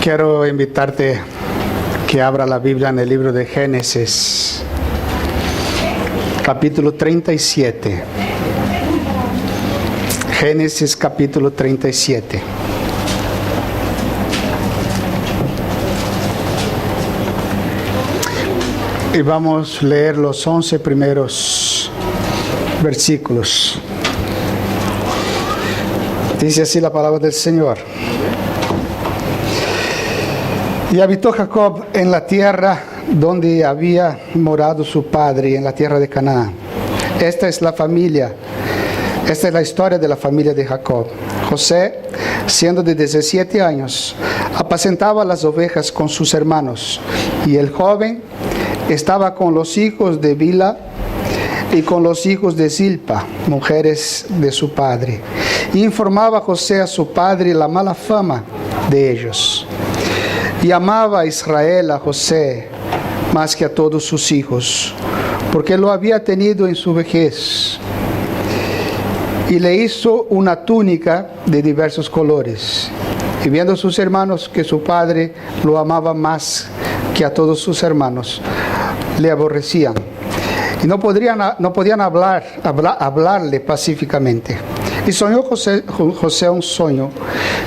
Quiero invitarte que abra la Biblia en el libro de Génesis, capítulo 37. Génesis capítulo 37. Y vamos a leer los 11 primeros versículos. Dice así la palabra del Señor. Y habitó Jacob en la tierra donde había morado su padre, en la tierra de Canaán. Esta es la historia de la familia de Jacob. José, siendo de 17 años, apacentaba las ovejas con sus hermanos, y el joven estaba con los hijos de Bilha y con los hijos de Zilpa, mujeres de su padre. Y informaba José a su padre la mala fama de ellos. Y amaba a Israel a José más que a todos sus hijos, porque lo había tenido en su vejez. Y le hizo una túnica de diversos colores. Y viendo sus hermanos que su padre lo amaba más que a todos sus hermanos, le aborrecían. Y no podían hablarle pacíficamente. Y soñó José un sueño,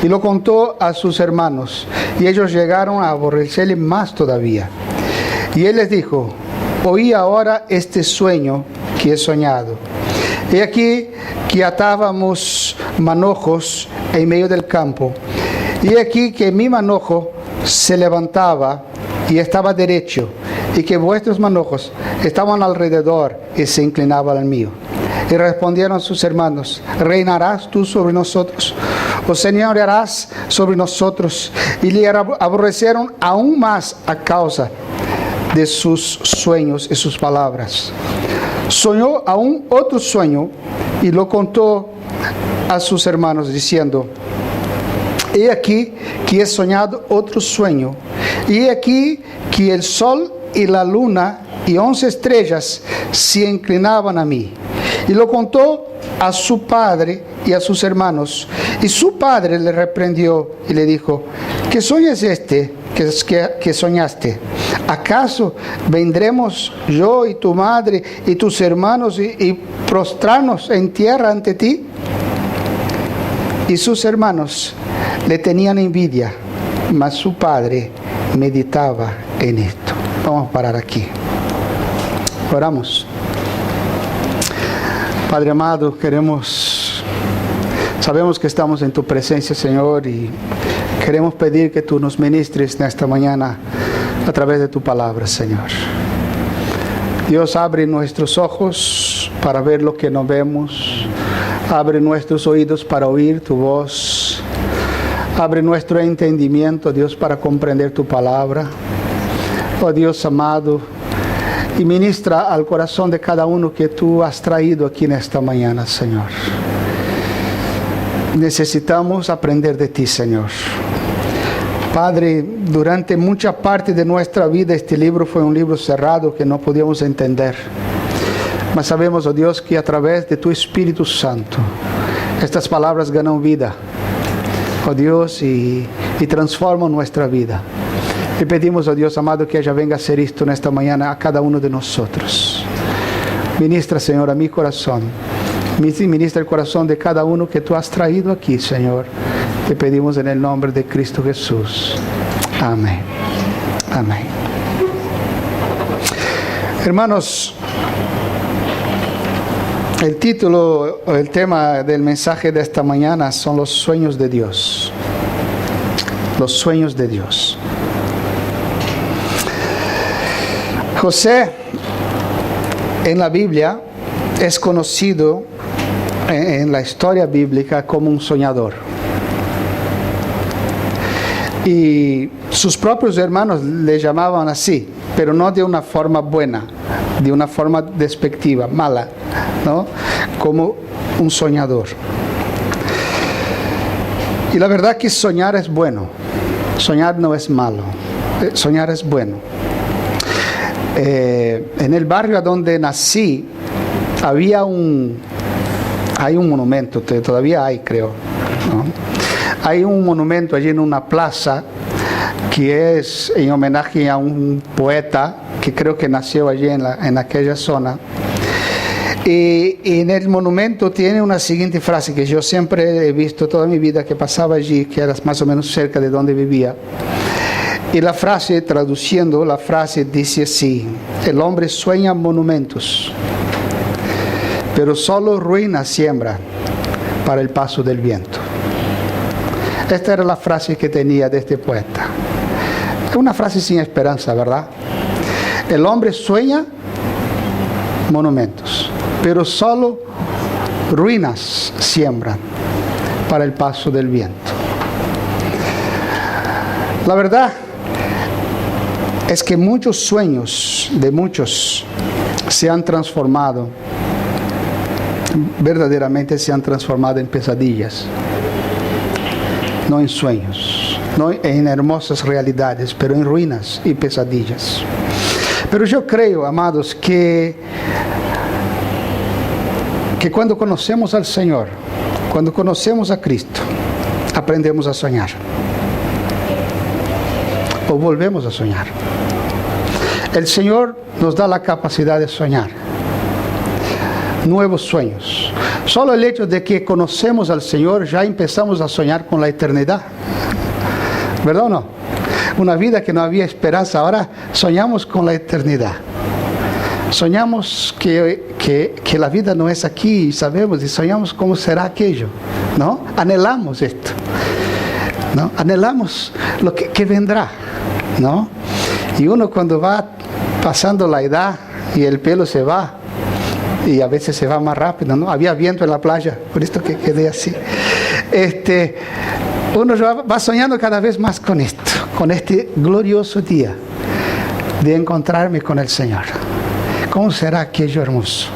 y lo contó a sus hermanos, y ellos llegaron a aborrecerle más todavía. Y él les dijo: oí ahora este sueño que he soñado. He aquí que atábamos manojos en medio del campo, y he aquí que mi manojo se levantaba y estaba derecho, y que vuestros manojos estaban alrededor y se inclinaban al mío. Y respondieron sus hermanos: ¿reinarás tú sobre nosotros? ¿O señorearás sobre nosotros? Y le aborrecieron aún más a causa de sus sueños y sus palabras. Soñó aún otro sueño y lo contó a sus hermanos, diciendo: he aquí que he soñado otro sueño, y he aquí que el sol y la luna y 11 estrellas se inclinaban a mí. Y lo contó a su padre y a sus hermanos. Y su padre le reprendió y le dijo: ¿qué sueño es este que soñaste? ¿Acaso vendremos yo y tu madre y tus hermanos y prostrarnos en tierra ante ti? Y sus hermanos le tenían envidia, mas su padre meditaba en esto. Vamos a parar aquí. Oramos. Padre amado, sabemos que estamos en tu presencia, Señor, y queremos pedir que tú nos ministres en esta mañana a través de tu palabra, Señor. Dios, abre nuestros ojos para ver lo que no vemos. Abre nuestros oídos para oír tu voz. Abre nuestro entendimiento, Dios, para comprender tu palabra. Oh Dios amado, y ministra al corazón de cada uno que tú has traído aquí en esta mañana, Señor. Necesitamos aprender de ti, Señor. Padre, durante mucha parte de nuestra vida este libro fue un libro cerrado que no podíamos entender. Mas sabemos, oh Dios, que a través de tu Espíritu Santo, estas palabras ganan vida, oh Dios, y transforman nuestra vida. Te pedimos, oh Dios amado, que ella venga a hacer esto en esta mañana a cada uno de nosotros. Ministra, Señor, a mi corazón. Ministra el corazón de cada uno que tú has traído aquí, Señor. Te pedimos en el nombre de Cristo Jesús. Amén. Amén. Hermanos, el título o el tema del mensaje de esta mañana son los sueños de Dios. Los sueños de Dios. José en la Biblia es conocido en la historia bíblica como un soñador. Y sus propios hermanos le llamaban así, pero no de una forma buena, de una forma despectiva, mala, ¿no? Como un soñador. Y la verdad que soñar es bueno, soñar no es malo, soñar es bueno. En el barrio donde nací hay un monumento, todavía hay, creo, ¿no? Hay un monumento allí en una plaza que es en homenaje a un poeta que creo que nació allí en aquella zona. Y en el monumento tiene una siguiente frase que yo siempre he visto toda mi vida, que pasaba allí, que era más o menos cerca de donde vivía. Y la frase, traduciendo la frase, dice así: el hombre sueña monumentos, pero solo ruinas siembra para el paso del viento. Esta era la frase que tenía de este poeta. Una frase sin esperanza, ¿verdad? El hombre sueña monumentos, pero solo ruinas siembran para el paso del viento. La verdad es que muchos sueños de muchos se han transformado, verdaderamente se han transformado en pesadillas, no en sueños, no en hermosas realidades, pero en ruinas y pesadillas. Pero yo creo, amados, que cuando conocemos al Señor, cuando conocemos a Cristo, aprendemos a soñar. O volvemos a soñar. El Señor nos da la capacidad de soñar nuevos sueños. Solo el hecho de que conocemos al Señor, ya empezamos a soñar con la eternidad. ¿Verdad o no? Una vida que no había esperanza, ahora soñamos con la eternidad. Soñamos que la vida no es aquí, sabemos, y soñamos cómo será aquello, ¿no? Anhelamos esto, ¿no? Anhelamos lo que vendrá, ¿no? Y uno cuando va pasando la edad y el pelo se va, y a veces se va más rápido, ¿no? Había viento en la playa, por esto que quedé así. Uno va soñando cada vez más con esto, con este glorioso día de encontrarme con el Señor. ¿Cómo será aquello hermoso?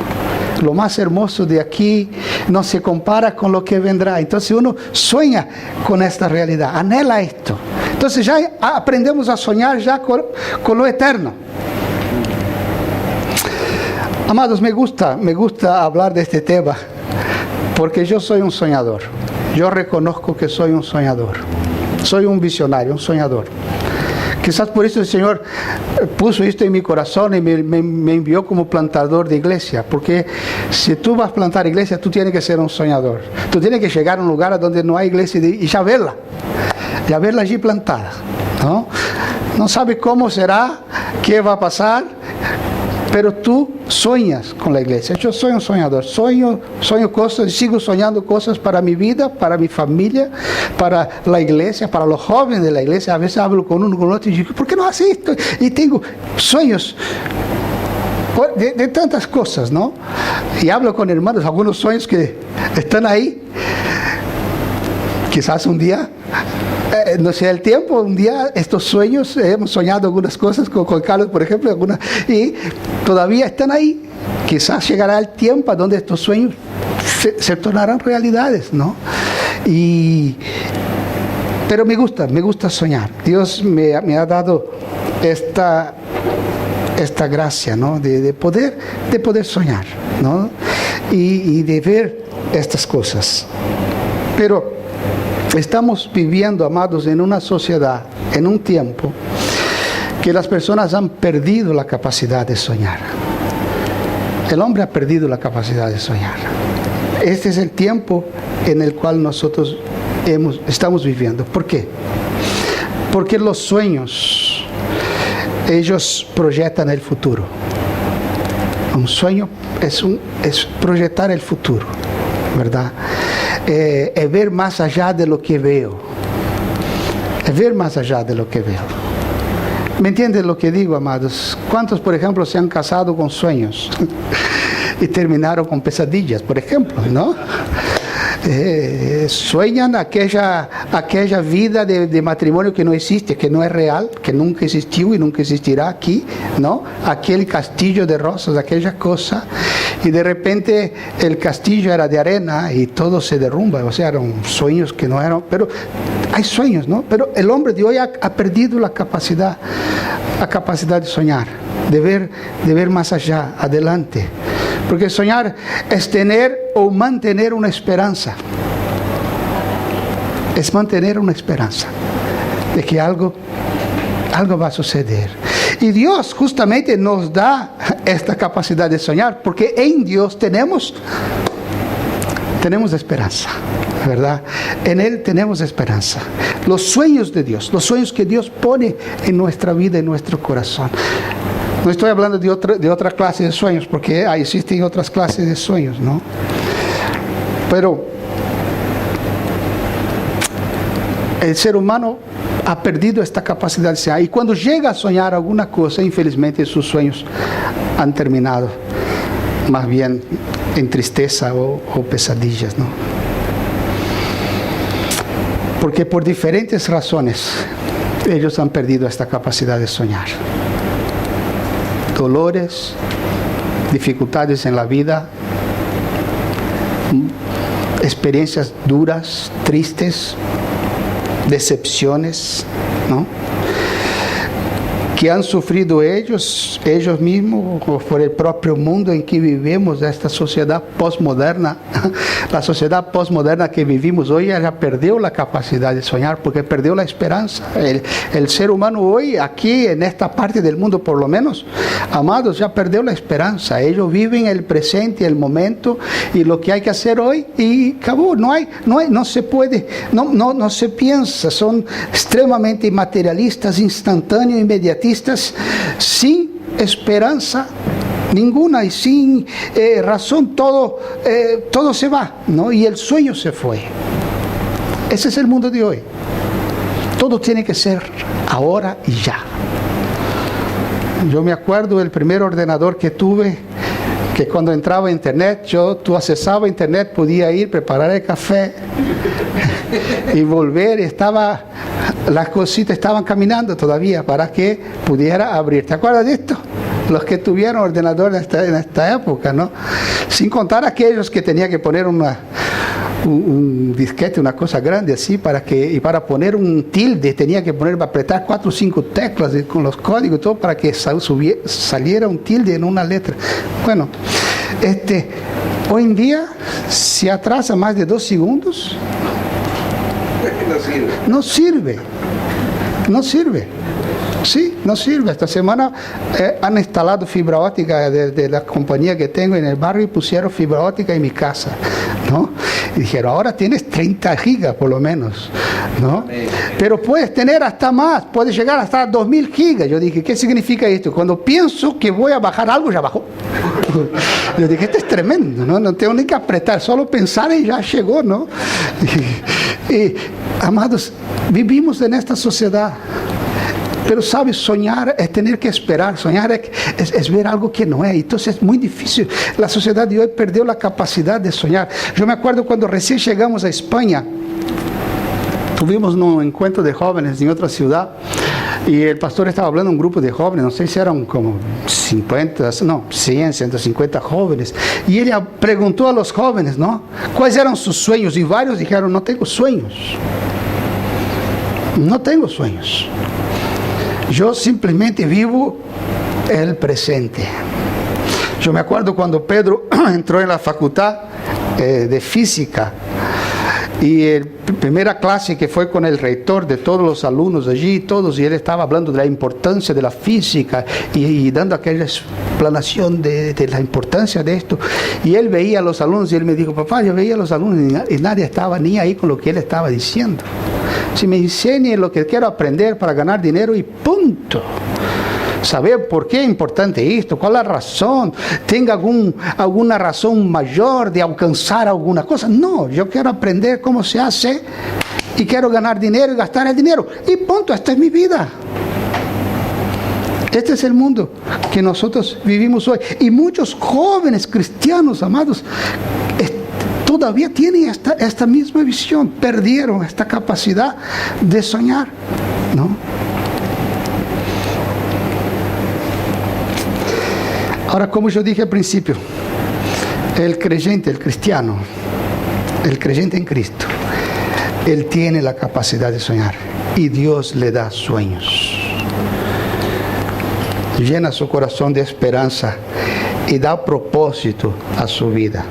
Lo más hermoso de aquí no se compara con lo que vendrá. Entonces uno sueña con esta realidad, anhela esto. Entonces ya aprendemos a soñar ya con lo eterno. Amados, me gusta hablar de este tema, porque yo soy un soñador. Yo reconozco que soy un soñador. Soy un visionario, un soñador. Quizás por eso el Señor puso esto en mi corazón y me envió como plantador de iglesia. Porque si tú vas a plantar iglesia, tú tienes que ser un soñador. Tú tienes que llegar a un lugar donde no hay iglesia y ya verla allí plantada, ¿no? No sabes cómo será, qué va a pasar, pero tú sueñas con la iglesia. Yo soy un soñador, sueño cosas, sigo soñando cosas para mi vida, para mi familia, para la iglesia, para los jóvenes de la iglesia. A veces hablo con uno, con otro y digo, ¿por qué no haces esto? Y tengo sueños de tantas cosas, ¿no? Y hablo con hermanos, algunos sueños que están ahí. Quizás un día, no sea el tiempo, un día estos sueños, hemos soñado algunas cosas con Carlos, por ejemplo, y todavía están ahí. Quizás llegará el tiempo donde estos sueños se tornarán realidades, ¿no? Pero me gusta soñar. Dios me ha dado esta gracia, ¿no? De poder soñar, ¿no? Y de ver estas cosas. Pero estamos viviendo, amados, en una sociedad, en un tiempo, que las personas han perdido la capacidad de soñar. El hombre ha perdido la capacidad de soñar. Este es el tiempo en el cual nosotros estamos viviendo. ¿Por qué? Porque los sueños, ellos proyectan el futuro. Un sueño es proyectar el futuro, ¿verdad? Es ver más allá de lo que veo. Es ver más allá de lo que veo. ¿Me entienden lo que digo, amados? ¿Cuántos, por ejemplo, se han casado con sueños y terminaron con pesadillas, por ejemplo, ¿no? Sueñan aquella vida de matrimonio que no existe, que no es real, que nunca existió y nunca existirá aquí, ¿no? Aquel castillo de rosas, aquella cosa, y de repente el castillo era de arena y todo se derrumba. O sea, eran sueños que no eran, pero hay sueños, ¿no? Pero el hombre de hoy ha perdido la capacidad de soñar, de ver más allá, adelante. Porque soñar es tener o mantener una esperanza. Es mantener una esperanza. de que algo va a suceder. Y Dios justamente nos da esta capacidad de soñar, porque en Dios tenemos esperanza, ¿verdad? En Él tenemos esperanza. Los sueños de Dios, los sueños que Dios pone en nuestra vida, en nuestro corazón. No estoy hablando de otra clase de sueños, porque existen otras clases de sueños, ¿no? Pero el ser humano ha perdido esta capacidad de soñar. Y cuando llega a soñar alguna cosa, infelizmente sus sueños han terminado más bien en tristeza o pesadillas, ¿no? Porque por diferentes razones ellos han perdido esta capacidad de soñar. Dolores, dificultades en la vida, experiencias duras, tristes, decepciones, ¿no? Que han sufrido ellos mismos o por el propio mundo en que vivimos, esta sociedad postmoderna. La sociedad postmoderna que vivimos hoy ya perdió la capacidad de soñar porque perdió la esperanza. El ser humano hoy, aquí en esta parte del mundo por lo menos, amados, ya perdió la esperanza. Ellos viven el presente, el momento y lo que hay que hacer hoy y acabó. No se puede, no se piensa, son extremadamente materialistas, instantáneos, inmediatistas, sin esperanza ninguna y sin razón, todo se va, ¿no? Y el sueño se fue. Ese es el mundo de hoy. Todo tiene que ser ahora y ya. Yo me acuerdo del primer ordenador que tuve, que cuando entraba a internet, tú accesaba a internet, podía ir, preparar el café y volver, las cositas estaban caminando todavía para que pudiera abrir. ¿Te acuerdas de esto? Los que tuvieron ordenador en esta época, ¿no? Sin contar aquellos que tenían que poner un disquete, una cosa grande así, y para poner un tilde tenía que apretar 4 o 5 teclas con los códigos y todo para que saliera un tilde en una letra. Bueno, hoy en día si atrasa más de 2 segundos, no sirve. Sí, no sirve. Esta semana han instalado fibra óptica de la compañía que tengo en el barrio y pusieron fibra óptica en mi casa, ¿no? Y dijeron, ahora tienes 30 gigas por lo menos, ¿no? Pero puedes tener hasta más, puedes llegar hasta 2000 gigas. Yo dije, ¿qué significa esto? Cuando pienso que voy a bajar algo, ya bajó. Yo dije, esto es tremendo, ¿no? No tengo ni que apretar, solo pensar y ya llegó, ¿no? Y amados, vivimos en esta sociedad. Pero sabes, soñar es tener que esperar, soñar es ver algo que no es, entonces es muy difícil. La sociedad de hoy perdió la capacidad de soñar. Yo me acuerdo cuando recién llegamos a España, tuvimos un encuentro de jóvenes en otra ciudad y el pastor estaba hablando a un grupo de jóvenes, no sé si eran como 100, 150 jóvenes, y él preguntó a los jóvenes, ¿no? ¿Cuáles eran sus sueños? Y varios dijeron, no tengo sueños. Yo simplemente vivo el presente. Yo me acuerdo cuando Pedro entró en la facultad de física y la primera clase que fue con el rector de todos los alumnos allí, y él estaba hablando de la importancia de la física y dando aquella explanación de la importancia de esto. Y él veía a los alumnos y él me dijo, papá, yo veía a los alumnos y nadie estaba ni ahí con lo que él estaba diciendo. Si me enseñe lo que quiero aprender para ganar dinero y punto. Saber por qué es importante esto, cuál es la razón, tenga alguna razón mayor de alcanzar alguna cosa. No, yo quiero aprender cómo se hace y quiero ganar dinero y gastar el dinero. Y punto, esta es mi vida. Este es el mundo que nosotros vivimos hoy. Y muchos jóvenes cristianos, amados, todavía tienen esta misma visión, perdieron esta capacidad de soñar, ¿no? Ahora, como yo dije al principio, el creyente, el cristiano, el creyente en Cristo, él tiene la capacidad de soñar y Dios le da sueños. Llena su corazón de esperanza y da propósito a su vida,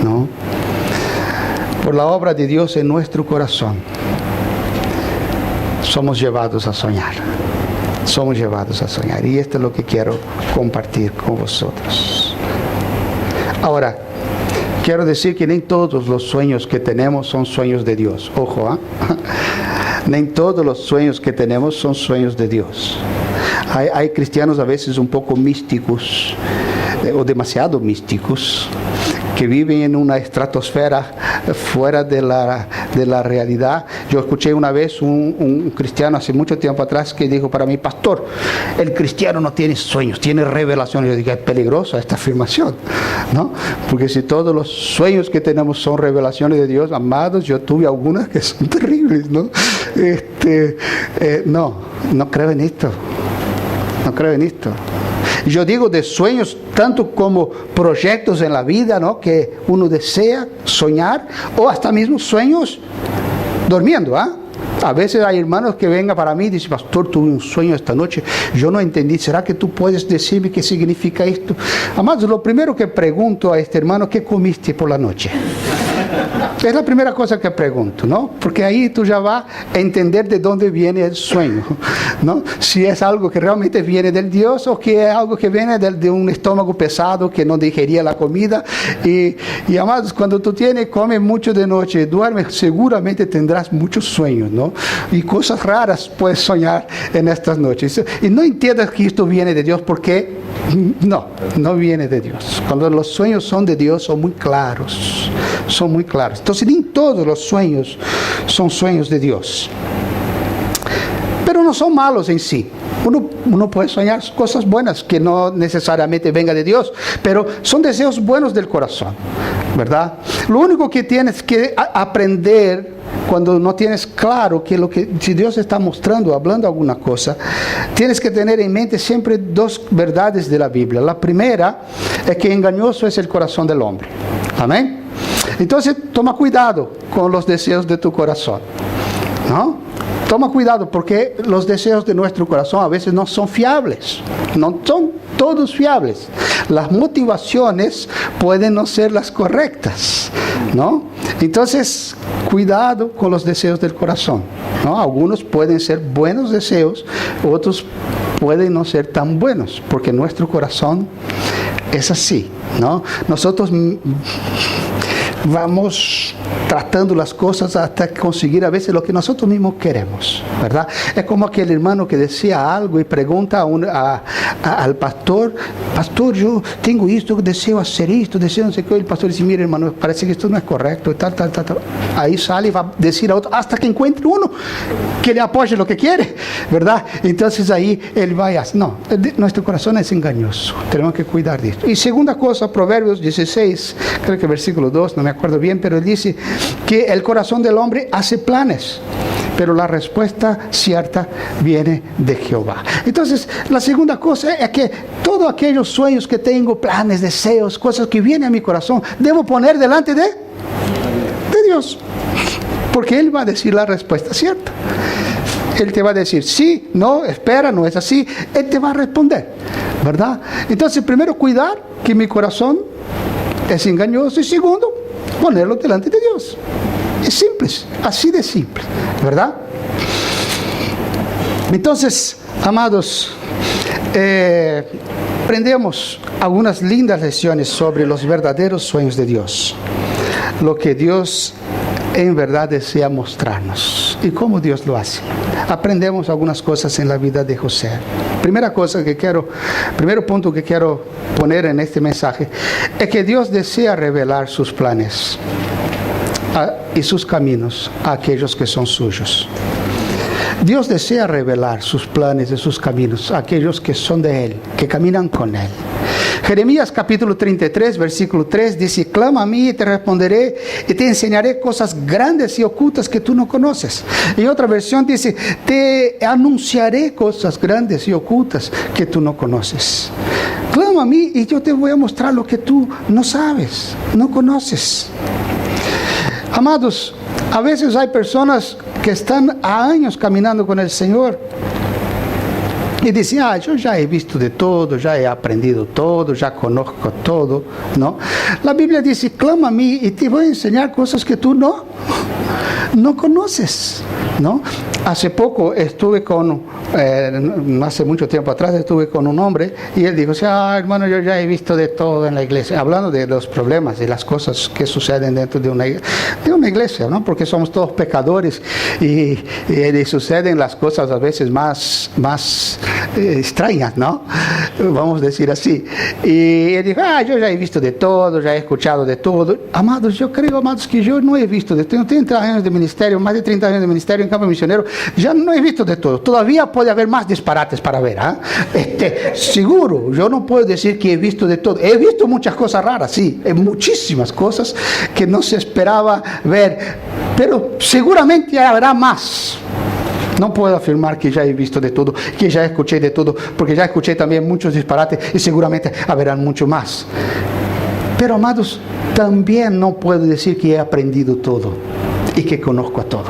¿no? Por la obra de Dios en nuestro corazón, somos llevados a soñar. Somos llevados a soñar. Y esto es lo que quiero compartir con vosotros. Ahora, quiero decir que no todos los sueños que tenemos son sueños de Dios. Ojo, ¿eh? No todos los sueños que tenemos son sueños de Dios. Hay cristianos a veces un poco místicos, o demasiado místicos, que viven en una estratosfera fuera de la realidad. Yo escuché una vez un cristiano hace mucho tiempo atrás que dijo para mí: pastor, el cristiano no tiene sueños, tiene revelaciones. Yo dije: es peligrosa esta afirmación, ¿no? Porque si todos los sueños que tenemos son revelaciones de Dios, amados, yo tuve algunas que son terribles, ¿no? No creo en esto. No creo en esto. Yo digo de sueños tanto como proyectos en la vida, ¿no? Que uno desea soñar, o hasta mismo sueños durmiendo, ¿ah? A veces hay hermanos que vengan para mí y dicen: pastor, tuve un sueño esta noche, yo no entendí, ¿será que tú puedes decirme qué significa esto? Amados, lo primero que pregunto a este hermano: ¿qué comiste por la noche? Es la primera cosa que pregunto, ¿no? Porque ahí tú ya vas a entender de dónde viene el sueño, ¿no? Si es algo que realmente viene del Dios o que es algo que viene de un estómago pesado que no digería la comida. Y amados, cuando tú comes mucho de noche y duermes, seguramente tendrás muchos sueños, ¿no? Y cosas raras puedes soñar en estas noches. Y no entiendas que esto viene de Dios, porque no viene de Dios. Cuando los sueños son de Dios, son muy claros. Son muy claros. Entonces, ni todos los sueños son sueños de Dios. Pero no son malos en sí. Uno puede soñar cosas buenas que no necesariamente vengan de Dios, pero son deseos buenos del corazón, ¿verdad? Lo único que tienes que aprender cuando no tienes claro si Dios está mostrando, hablando alguna cosa, tienes que tener en mente siempre dos verdades de la Biblia. La primera es que engañoso es el corazón del hombre. Amén. Entonces, toma cuidado con los deseos de tu corazón, ¿no? Toma cuidado, porque los deseos de nuestro corazón a veces no son fiables, no son todos fiables. Las motivaciones pueden no ser las correctas, ¿no? Entonces, cuidado con los deseos del corazón, ¿no? Algunos pueden ser buenos deseos, otros pueden no ser tan buenos, porque nuestro corazón es así, ¿no? Nosotros vamos tratando las cosas hasta conseguir a veces lo que nosotros mismos queremos, ¿verdad? Es como aquel hermano que decía algo y pregunta al pastor: pastor, yo tengo esto, deseo hacer esto, deseo no sé qué. El pastor dice: mire, hermano, parece que esto no es correcto, tal. Ahí sale y va a decir a otro hasta que encuentre uno que le apoye lo que quiere, ¿verdad? Entonces ahí él va y hace. No, nuestro corazón es engañoso, tenemos que cuidar de esto. Y segunda cosa, Proverbios 16, creo que versículo 2, no me acuerdo bien, pero él dice que el corazón del hombre hace planes, pero la respuesta cierta viene de Jehová. Entonces, la segunda cosa es que todos aquellos sueños que tengo, planes, deseos, cosas que vienen a mi corazón, debo poner delante de Dios, porque Él va a decir la respuesta cierta. Él te va a decir sí, no, espera, no es así. Él te va a responder, ¿verdad? Entonces, primero, cuidar que mi corazón es engañoso, y segundo, ponerlo delante de Dios. Es simple, así de simple, ¿verdad? Entonces, amados, aprendemos algunas lindas lecciones sobre los verdaderos sueños de Dios, lo que Dios en verdad desea mostrarnos y cómo Dios lo hace. Aprendemos algunas cosas en la vida de José. Primero punto que quiero poner en este mensaje es que Dios desea revelar sus planes y sus caminos a aquellos que son suyos. Dios desea revelar sus planes y sus caminos a aquellos que son de Él, que caminan con Él. Jeremías capítulo 33, versículo 3 dice: clama a mí y te responderé y te enseñaré cosas grandes y ocultas que tú no conoces. Y otra versión dice: te anunciaré cosas grandes y ocultas que tú no conoces. Clama a mí y yo te voy a mostrar lo que tú no sabes, no conoces. Amados, a veces hay personas que están a años caminando con el Señor y dicen: yo ya he visto de todo, ya he aprendido todo, ya conozco todo, ¿no? La Biblia dice: clama a mí y te voy a enseñar cosas que tú no conoces, ¿no? Hace poco estuve hace mucho tiempo atrás estuve con un hombre y él dijo, hermano, yo ya he visto de todo en la iglesia, hablando de los problemas, de las cosas que suceden dentro de una iglesia, ¿no? Porque somos todos pecadores y suceden las cosas a veces más extrañas, ¿no? Vamos a decir así. Y él dijo, yo ya he visto de todo, ya he escuchado de todo. Amados, yo creo, que yo no he visto de todo. Tengo 30 años de ministerio, más de 30 años de ministerio en campo misionero, ya no he visto de todo. Todavía puede haber más disparates para ver, seguro, yo no puedo decir que he visto de todo. He visto muchas cosas raras, sí, muchísimas cosas que no se esperaba ver, pero seguramente habrá más. No puedo afirmar que ya he visto de todo, que ya escuché de todo, porque ya escuché también muchos disparates y seguramente habrán mucho más. Pero, amados, también no puedo decir que he aprendido todo y que conozco a todo,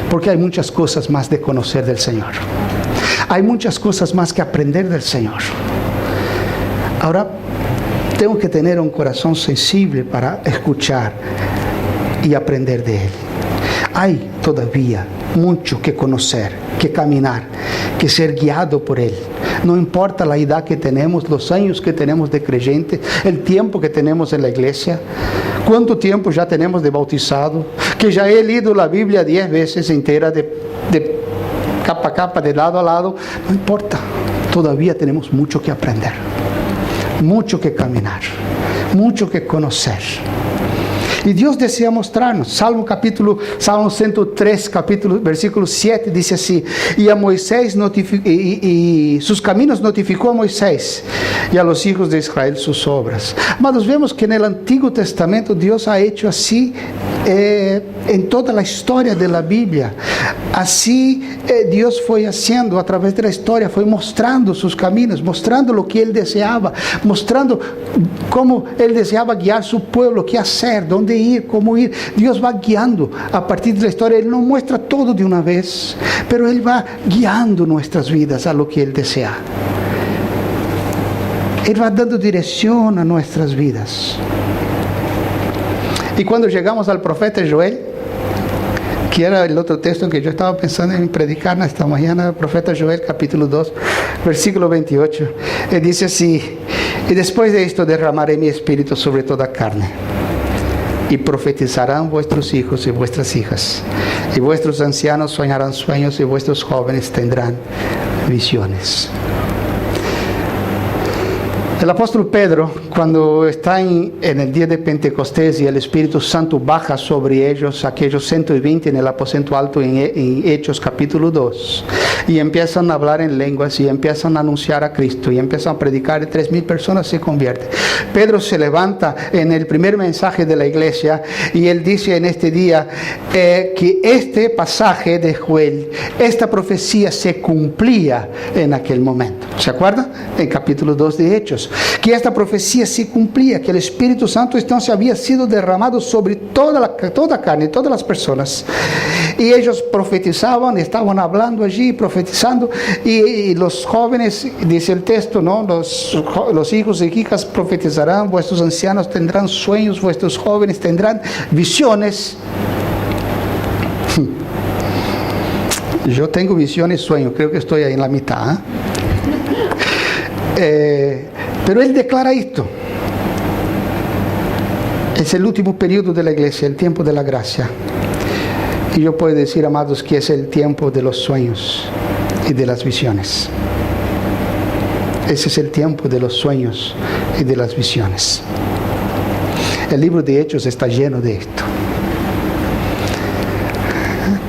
porque hay muchas cosas más de conocer del Señor. Hay muchas cosas más que aprender del Señor. Ahora, tengo que tener un corazón sensible para escuchar y aprender de Él. Hay todavía mucho que conocer, que caminar, que ser guiado por Él. No importa la edad que tenemos, los años que tenemos de creyente, el tiempo que tenemos en la iglesia, cuánto tiempo ya tenemos de bautizado, que ya he leído la Biblia 10 veces entera de capa a capa, de lado a lado. No importa, todavía tenemos mucho que aprender, mucho que caminar, mucho que conocer. Y Dios desea mostrarnos. Salmo 103, versículo 7, dice así: y a Moisés y sus caminos notificó a Moisés, y a los hijos de Israel sus obras. Amados, vemos que en el Antiguo Testamento Dios ha hecho así en toda la historia de la Biblia. Así Dios fue haciendo a través de la historia, fue mostrando sus caminos, mostrando lo que Él deseaba, mostrando cómo Él deseaba guiar su pueblo, qué hacer, dónde ir, cómo ir. Dios va guiando a partir de la historia. Él no muestra todo de una vez, pero Él va guiando nuestras vidas a lo que Él desea. Él va dando dirección a nuestras vidas. Y cuando llegamos al profeta Joel, que era el otro texto que yo estaba pensando en predicar esta mañana, el profeta Joel capítulo 2, versículo 28, él dice así: y después de esto derramaré mi espíritu sobre toda carne, y profetizarán vuestros hijos y vuestras hijas, y vuestros ancianos soñarán sueños, y vuestros jóvenes tendrán visiones. El apóstol Pedro, cuando está en el día de Pentecostés y el Espíritu Santo baja sobre ellos, aquellos 120 en el aposento alto en Hechos capítulo 2, y empiezan a hablar en lenguas y empiezan a anunciar a Cristo y empiezan a predicar, y 3,000 personas se convierten. Pedro se levanta en el primer mensaje de la iglesia y él dice en este día que este pasaje de Joel, esta profecía se cumplía en aquel momento. ¿Se acuerdan? En capítulo 2 de Hechos, que esta profecía se cumplía, que el Espíritu Santo entonces había sido derramado sobre toda carne, todas las personas. Y ellos profetizaban, estaban hablando allí, profetizando, y los jóvenes, dice el texto, ¿no? Los hijos y hijas profetizarán, vuestros ancianos tendrán sueños, vuestros jóvenes tendrán visiones. Yo tengo visiones y sueños, creo que estoy ahí en la mitad, pero él declara esto. Es el último periodo de la iglesia, el tiempo de la gracia. Y yo puedo decir, amados, que es el tiempo de los sueños y de las visiones. Ese es el tiempo de los sueños y de las visiones. El libro de Hechos está lleno de esto.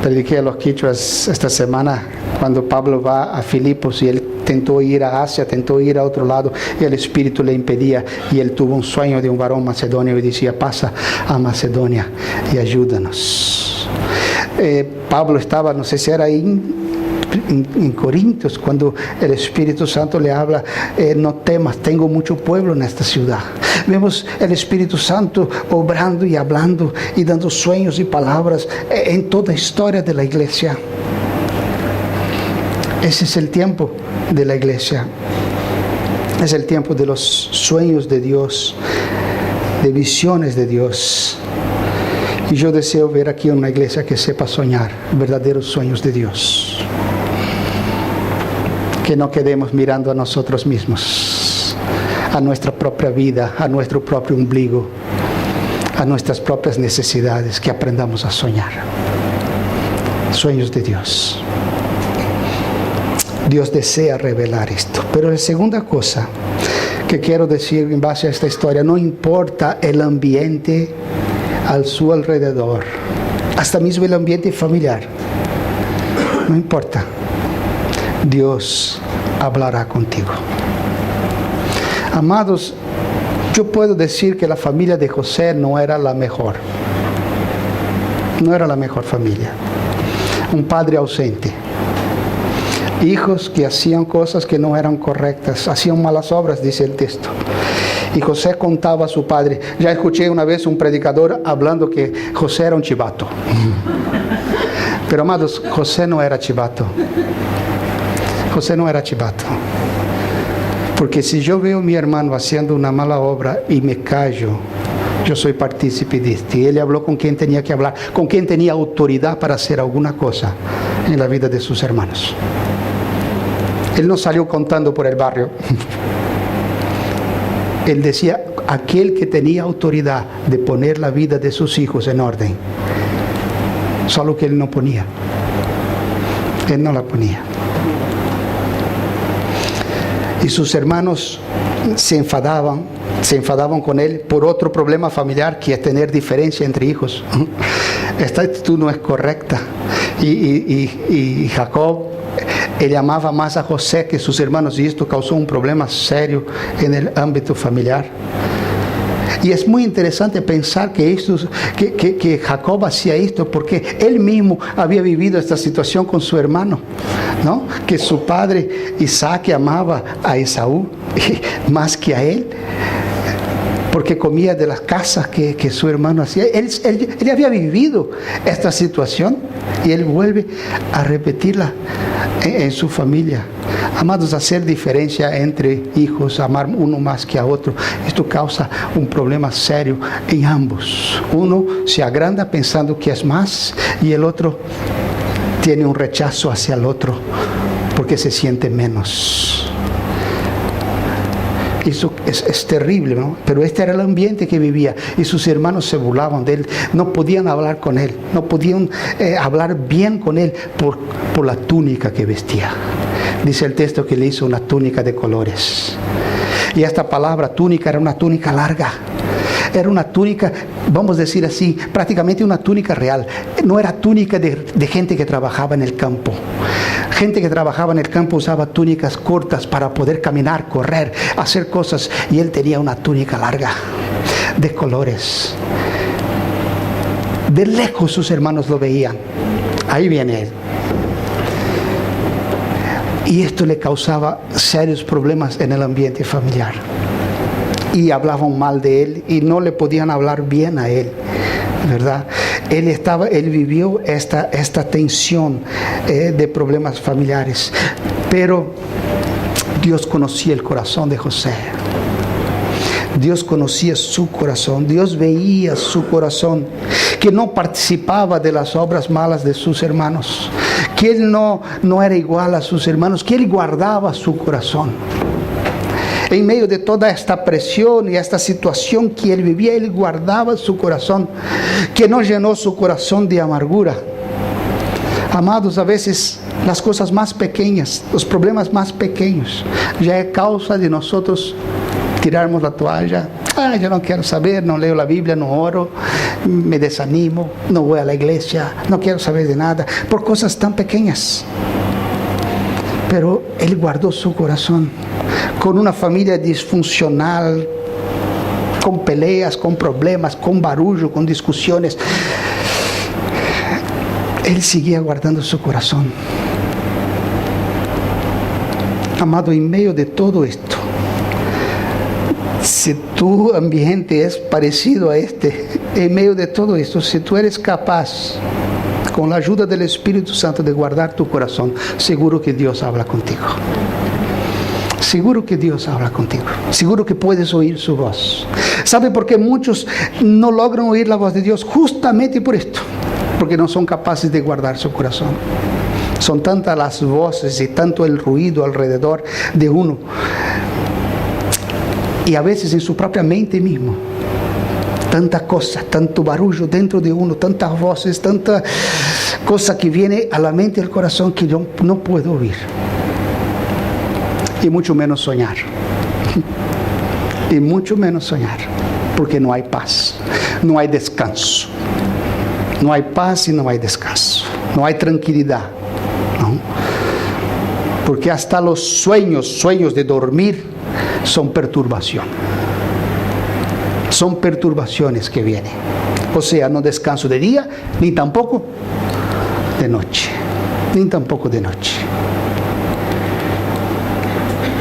Prediqué a los quichuas esta semana cuando Pablo va a Filipos y él tentó ir a Asia, tentó ir a otro lado y el Espíritu le impedía, y él tuvo un sueño de un varón macedonio y decía: pasa a Macedonia y ayúdanos. Pablo estaba, no sé si era en Corintios, cuando el Espíritu Santo le habla: no temas, tengo mucho pueblo en esta ciudad. Vemos el Espíritu Santo obrando y hablando y dando sueños y palabras en toda la historia de la iglesia. Ese es el tiempo de la iglesia. Es el tiempo de los sueños de Dios, de visiones de Dios. Y yo deseo ver aquí una iglesia que sepa soñar verdaderos sueños de Dios. Que no quedemos mirando a nosotros mismos, a nuestra propia vida, a nuestro propio ombligo, a nuestras propias necesidades, que aprendamos a soñar. Sueños de Dios. Dios desea revelar esto. Pero la segunda cosa que quiero decir en base a esta historia, no importa el ambiente a su alrededor, hasta mismo el ambiente familiar, no importa, Dios hablará contigo. Amados, yo puedo decir que la familia de José no era la mejor. No era la mejor familia. Un padre ausente. Hijos que hacían cosas que no eran correctas, hacían malas obras, dice el texto. Y José contaba a su padre. Ya escuché una vez un predicador hablando que José era un chivato. Pero amados, José no era chivato. José no era chivato. Porque si yo veo a mi hermano haciendo una mala obra y me callo, yo soy partícipe de esto. Y él habló con quien tenía que hablar, con quien tenía autoridad para hacer alguna cosa en la vida de sus hermanos. Él no salió contando por el barrio. Él decía, aquel que tenía autoridad de poner la vida de sus hijos en orden. Solo que él no ponía. Él no la ponía. Y sus hermanos se enfadaban con él por otro problema familiar, que es tener diferencia entre hijos. Esta actitud no es correcta. Y Jacob, él amaba más a José que sus hermanos, y esto causó un problema serio en el ámbito familiar. Y es muy interesante pensar que Jacob hacía esto porque él mismo había vivido esta situación con su hermano, ¿no? Que su padre Isaac amaba a Esaú más que a él, porque comía de las casas que su hermano hacía. Él había vivido esta situación y él vuelve a repetirla en su familia. Amados, hacer diferencia entre hijos, amar uno más que a otro, esto causa un problema serio en ambos. Uno se agranda pensando que es más y el otro tiene un rechazo hacia el otro porque se siente menos. Eso es terrible, ¿no? Pero este era el ambiente que vivía y sus hermanos se burlaban de él. No podían hablar con él, no podían hablar bien con él por la túnica que vestía. Dice el texto que le hizo una túnica de colores. Y esta palabra túnica era una túnica larga. Era una túnica, vamos a decir así, prácticamente una túnica real. No era túnica de gente que trabajaba en el campo. Gente que trabajaba en el campo usaba túnicas cortas para poder caminar, correr, hacer cosas. Y él tenía una túnica larga, de colores. De lejos sus hermanos lo veían. Ahí viene él. Y esto le causaba serios problemas en el ambiente familiar. Y hablaban mal de él y no le podían hablar bien a él, ¿verdad? Él vivió esta tensión de problemas familiares. Pero Dios conocía el corazón de José. Dios conocía su corazón, Dios veía su corazón, que no participaba de las obras malas de sus hermanos, que él no era igual a sus hermanos, que él guardaba su corazón. En medio de toda esta presión y esta situación que él vivía, él guardaba su corazón, que no llenó su corazón de amargura. Amados, a veces las cosas más pequeñas, los problemas más pequeños, ya es causa de nosotros tirarmos la toalla. Yo no quiero saber, no leo la Biblia, no oro, me desanimo, no voy a la iglesia, no quiero saber de nada, por cosas tan pequeñas. Pero él guardó su corazón con una familia disfuncional, con peleas, con problemas, con barullo, con discusiones. Él seguía guardando su corazón. Amado, en medio de todo esto, si tu ambiente es parecido a este, en medio de todo esto, si tú eres capaz, con la ayuda del Espíritu Santo, de guardar tu corazón, seguro que Dios habla contigo. seguro que Dios habla contigo. Seguro que puedes oír su voz. ¿Sabe por qué muchos no logran oír la voz de Dios? Justamente por esto. Porque no son capaces de guardar su corazón. Son tantas las voces y tanto el ruido alrededor de uno. Y a veces en su propia mente mismo. Tanta cosa, tanto barullo dentro de uno, tantas voces, tanta cosa que viene a la mente y al corazón que yo no puedo oír. Y mucho menos soñar. Y mucho menos soñar. Porque no hay paz, no hay descanso. No hay paz y no hay descanso. No hay tranquilidad. ¿No? Porque hasta los sueños de dormir son perturbación. Son perturbaciones que vienen. O sea, no descanso de día, ni tampoco de noche. Ni tampoco de noche.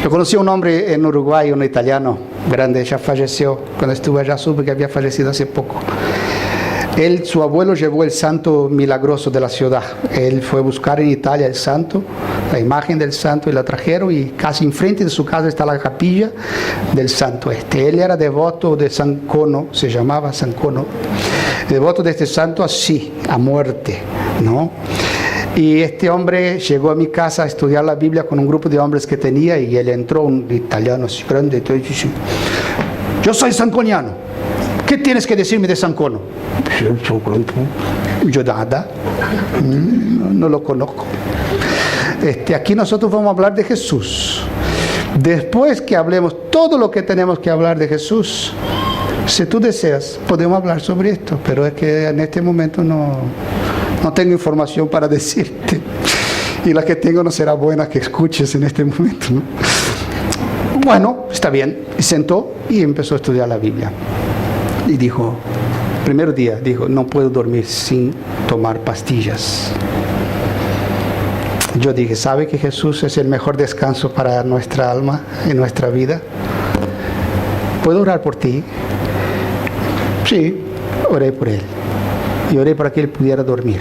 Yo conocí a un hombre en Uruguay, un italiano grande, ya falleció. Cuando estuve allá supe que había fallecido hace poco. Su abuelo llevó el santo milagroso de la ciudad. Él fue a buscar en Italia el santo, la imagen del santo, y la trajeron, y casi enfrente de su casa está la capilla del santo este. Él era devoto de San Cono, se llamaba San Cono, devoto de este santo así, a muerte, ¿no? Y este hombre llegó a mi casa a estudiar la Biblia con un grupo de hombres que tenía, y él entró, un italiano así grande, y dice: yo soy sanconiano. ¿Qué tienes que decirme de San Cono? Yo nada, no lo conozco. Aquí nosotros vamos a hablar de Jesús. Después que hablemos todo lo que tenemos que hablar de Jesús, si tú deseas, podemos hablar sobre esto, pero es que en este momento no tengo información para decirte. Y la que tengo no será buena que escuches en este momento, ¿no? Bueno, está bien. Y sentó y empezó a estudiar la Biblia. Y dijo, primer día, dijo: no puedo dormir sin tomar pastillas. Yo dije: ¿sabe que Jesús es el mejor descanso para nuestra alma y nuestra vida? ¿Puedo orar por ti? Sí, oré por él. Y oré para que él pudiera dormir.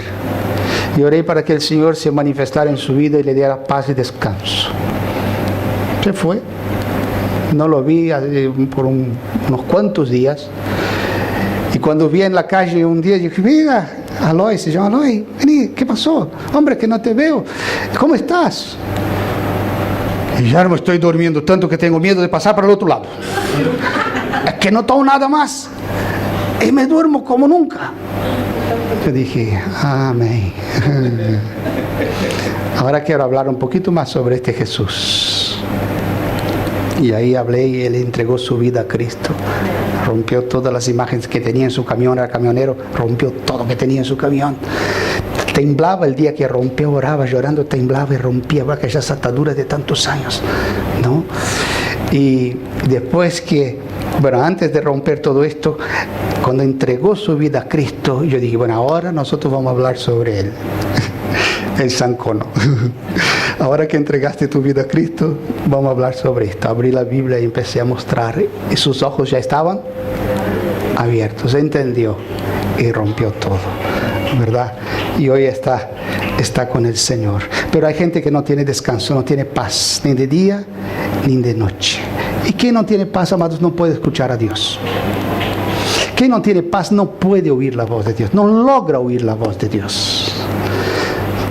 Y oré para que el Señor se manifestara en su vida y le diera paz y descanso. Se fue. No lo vi por unos cuantos días. Y cuando vi en la calle un día, dije: mira, Aloy, se llama Aloy, vení, ¿qué pasó? Hombre, que no te veo, ¿cómo estás? Y ya no me estoy durmiendo tanto que tengo miedo de pasar para el otro lado. Es que no tomo nada más y me duermo como nunca. Yo dije: amén. Ahora quiero hablar un poquito más sobre este Jesús. Y ahí hablé, y él entregó su vida a Cristo. Rompió todas las imágenes que tenía en su camión, era camionero, rompió todo lo que tenía en su camión. Temblaba el día que rompió, oraba llorando, temblaba y rompía aquellas ataduras de tantos años, ¿no? Y después que, antes de romper todo esto, cuando entregó su vida a Cristo, yo dije: bueno, ahora nosotros vamos a hablar sobre él. El San Cono. Ahora que entregaste tu vida a Cristo, vamos a hablar sobre esto. Abrí la Biblia y empecé a mostrar, y sus ojos ya estaban abiertos, entendió y rompió todo, ¿verdad? Y hoy está con el Señor. Pero hay gente que no tiene descanso, no tiene paz, ni de día ni de noche. ¿Y quien no tiene paz, amados, no puede escuchar a Dios? Quien no tiene paz no puede oír la voz de Dios, no logra oír la voz de Dios.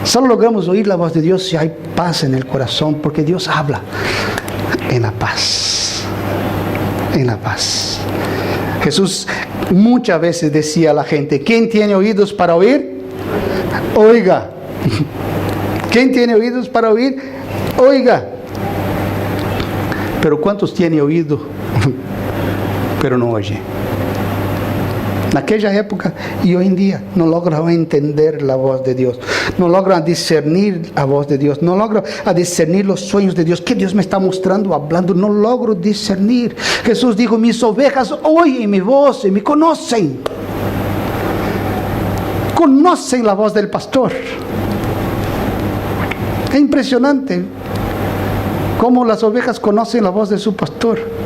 Solo logramos oír la voz de Dios si hay paz en el corazón, porque Dios habla en la paz. En la paz. Jesús muchas veces decía a la gente: ¿quién tiene oídos para oír? Oiga. ¿Quién tiene oídos para oír? Oiga. Pero ¿cuántos tienen oído pero no oye? En aquella época y hoy en día no logran entender la voz de Dios, no logran discernir la voz de Dios, no logran discernir los sueños de Dios, que Dios me está mostrando, hablando, no logro discernir. Jesús dijo: mis ovejas oyen mi voz y me conocen. Conocen la voz del pastor. Es impresionante cómo las ovejas conocen la voz de su pastor.